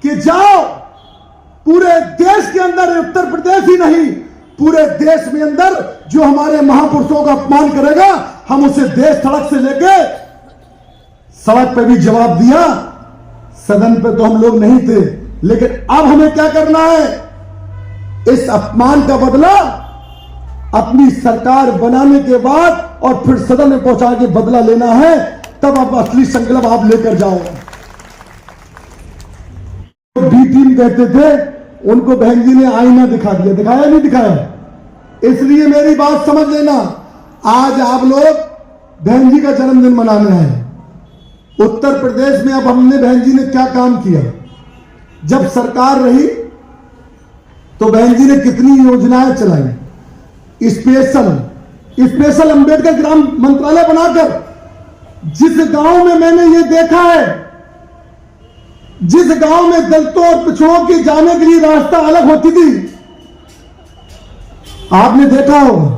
कि जाओ पूरे देश के अंदर, उत्तर प्रदेश ही नहीं पूरे देश में अंदर जो हमारे महापुरुषों का अपमान करेगा, हम उसे देश सड़क से लेके सड़क पे भी जवाब दिया। सदन पे तो हम लोग नहीं थे, लेकिन अब हमें क्या करना है? इस अपमान का बदला अपनी सरकार बनाने के बाद और फिर सदन में पहुंचा के बदला लेना है। तब आप असली संकल्प आप लेकर जाओ। बी टीम कहते थे, उनको बहन जी ने आईना दिखा दिया, दिखाया नहीं दिखाया? इसलिए मेरी बात समझ लेना, आज आप लोग बहन जी का जन्मदिन मनाने आए। उत्तर प्रदेश में अब हमने बहन जी ने क्या काम किया? जब सरकार रही तो बहन जी ने कितनी योजनाएं चलाई। स्पेशल अंबेडकर ग्राम मंत्रालय बनाकर, जिस गांव में मैंने ये देखा है, जिस गांव में दलितों और पिछड़ों के जाने के लिए रास्ता अलग होती थी, आपने देखा होगा,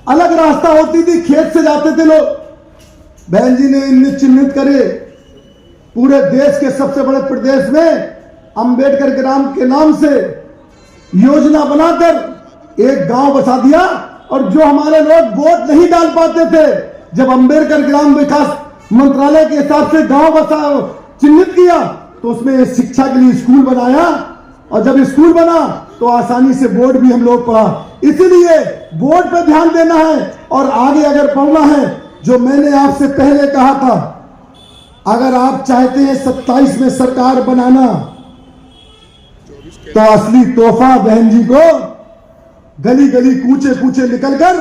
अलग रास्ता होती थी, खेत से जाते थे लोग। बहन जी ने इन्हें चिन्हित करे, पूरे देश के सबसे बड़े प्रदेश में अंबेडकर ग्राम के नाम से योजना बनाकर एक गांव बसा दिया। और जो हमारे लोग वोट नहीं डाल पाते थे, जब अंबेडकर ग्राम विकास मंत्रालय के हिसाब से गांव बसा चिन्हित किया, तो उसमें शिक्षा के लिए स्कूल बनाया। और जब स्कूल बना तो आसानी से बोर्ड भी हम लोग पढ़ा। इसीलिए बोर्ड पर ध्यान देना है और आगे अगर बढ़ना है। जो मैंने आपसे पहले कहा था, अगर आप चाहते हैं 27 में सरकार बनाना, तो असली तोहफा बहन जी को गली गली कूचे कूचे निकलकर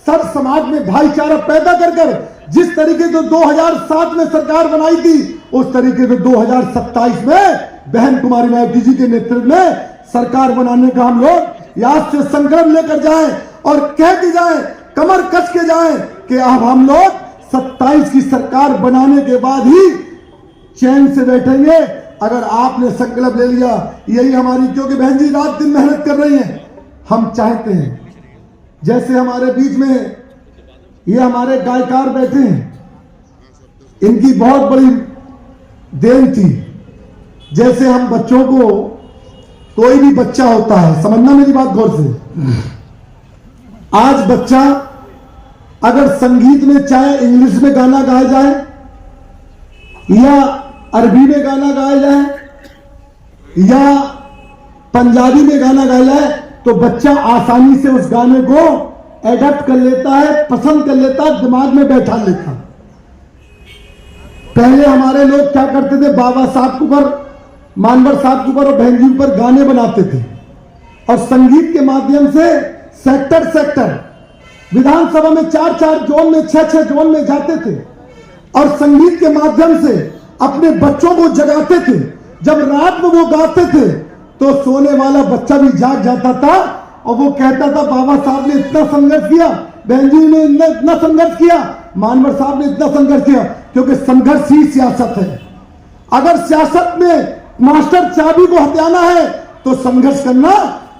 सर समाज में भाईचारा पैदा कर जिस तरीके से 2007 में सरकार बनाई थी, उस तरीके से 2027 में बहन कुमारी मायावती जी के नेतृत्व में सरकार बनाने का हम लोग याद से संकल्प लेकर जाएं और कह के जाएं, कमर कस के जाएं कि अब हम लोग 27 की सरकार बनाने के बाद ही चैन से बैठेंगे। अगर आपने संकल्प ले लिया, यही हमारी, क्योंकि बहन जी रात दिन मेहनत कर रही हैं। हम चाहते हैं जैसे हमारे बीच में ये हमारे गायकार बैठे हैं, इनकी बहुत बड़ी देन थी। जैसे हम बच्चों को, कोई भी बच्चा होता है, समझना मेरी बात गौर से, आज बच्चा अगर संगीत में चाहे इंग्लिश में गाना गाया जाए या अरबी में गाना गाया जाए या पंजाबी में गाना गाया जाए, तो बच्चा आसानी से उस गाने को एडप्ट कर लेता है, पसंद कर लेता है, दिमाग में बैठा लेता। पहले हमारे लोग क्या करते थे, बाबा साहब के ऊपर, मानवर साहब के ऊपर और बहन जी पर गाने बनाते थे और संगीत के माध्यम से सेक्टर विधानसभा में 4-4 जोन में 6-6 जोन में जाते थे और संगीत के माध्यम से अपने बच्चों को जगाते थे। जब रात में वो गाते थे तो सोने वाला बच्चा भी जाग जाता था और वो कहता था बाबा साहब ने इतना संघर्ष किया, बहन जी ने इतना संघर्ष किया, मानवर साहब ने इतना संघर्ष किया। क्योंकि संघर्ष ही सियासत है। अगर सियासत में मास्टर चाबी को हथियाना है तो संघर्ष करना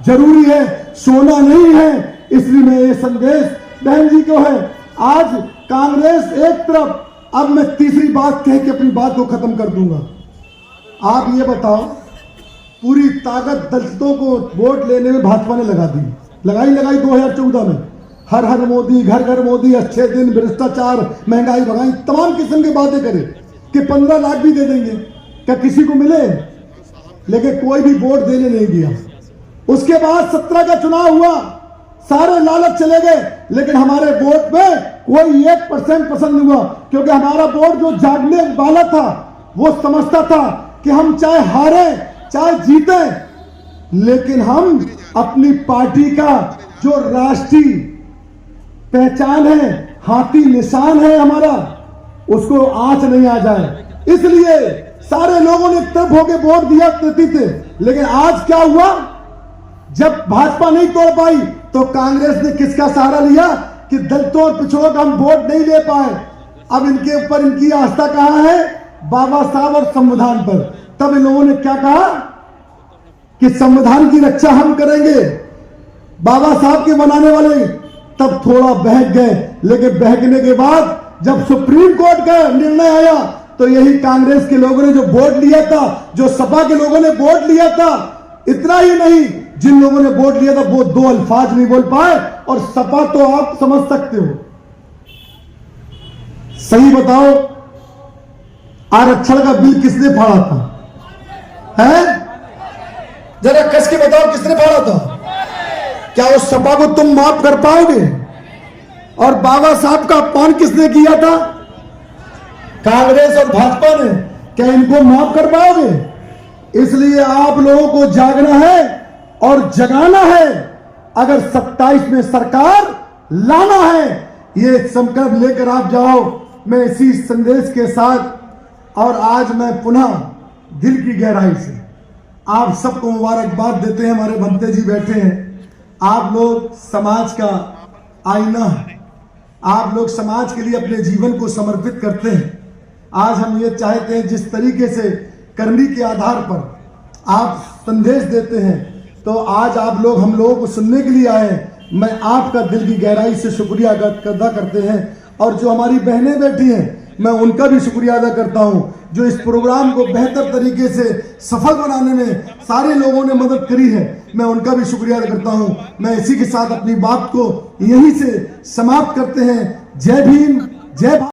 जरूरी है, सोना नहीं है। इसलिए मैं ये संदेश बहन जी को है। आज कांग्रेस एक तरफ, अब मैं तीसरी बात कह के अपनी बात को खत्म कर दूंगा। आप ये बताओ, पूरी ताकत दलितों को वोट लेने में भाजपा ने लगा दी, लगाई 2014 में। हर हर मोदी, घर घर मोदी, अच्छे दिन, भ्रष्टाचार, महंगाई भगाई, तमाम किस्म की बातें करे कि 15 लाख भी दे देंगे, क्या किसी को मिले? लेकिन कोई भी वोट देने नहीं दिया। उसके बाद 17 का चुनाव हुआ, सारे लालच चले गए, लेकिन हमारे वोट में कोई 1% पसंद नहीं हुआ, क्योंकि हमारा वोट जो जागने वाला था वो समझता था कि हम चाहे हारे चाहे जीते, लेकिन हम अपनी पार्टी का जो राष्ट्रीय पहचान है, हाथी निशान है हमारा, उसको आंच नहीं आ जाए, इसलिए सारे लोगों ने एक तरफ होकर वोट दिया देती थे। लेकिन आज क्या हुआ, जब भाजपा नहीं तोड़ पाई तो कांग्रेस ने किसका सहारा लिया कि दलितों और पिछड़ों का हम वोट नहीं ले पाए। अब इनके ऊपर इनकी आस्था कहां है, बाबा साहब और संविधान पर। तब इन लोगों ने क्या कहा कि संविधान की रक्षा हम करेंगे, बाबा साहब के बनाने वाले। तब थोड़ा बहक गए, लेकिन बहकने के बाद जब सुप्रीम कोर्ट का निर्णय आया तो यही कांग्रेस के लोगों ने जो वोट लिया था, जो सपा के लोगों ने वोट लिया था, इतना ही नहीं, जिन लोगों ने वोट लिया था वो 2 अल्फाज नहीं बोल पाए। और सपा तो आप समझ सकते हो, सही बताओ, आरक्षण का बिल किसने फाड़ा था, है? जरा कस के बताओ किसने फाड़ा था? क्या उस सपा को तुम माफ कर पाओगे? और बाबा साहब का अपमान किसने किया था? कांग्रेस और भाजपा ने। क्या इनको माफ कर पाओगे? इसलिए आप लोगों को जागना है और जगाना है। अगर 27 में सरकार लाना है, ये संकल्प लेकर आप जाओ। मैं इसी संदेश के साथ और आज मैं पुनः दिल की गहराई से आप सबको मुबारकबाद देते हैं। हमारे भंते जी बैठे हैं, आप लोग समाज का आईना है, आप लोग समाज के लिए अपने जीवन को समर्पित करते हैं। आज हम ये चाहते हैं जिस तरीके से करनी के आधार पर आप संदेश देते हैं, तो आज आप लोग हम लोगों को सुनने के लिए आए हैं। मैं आपका दिल की गहराई से शुक्रिया अदा करते हैं। और जो हमारी बहनें बैठी हैं, मैं उनका भी शुक्रिया अदा करता हूं, जो इस प्रोग्राम को बेहतर तरीके से सफल बनाने में सारे लोगों ने मदद करी है, मैं उनका भी शुक्रिया अदा करता हूं। मैं इसी के साथ अपनी बात को यहीं से समाप्त करते हैं। जय भीम, जय भारत।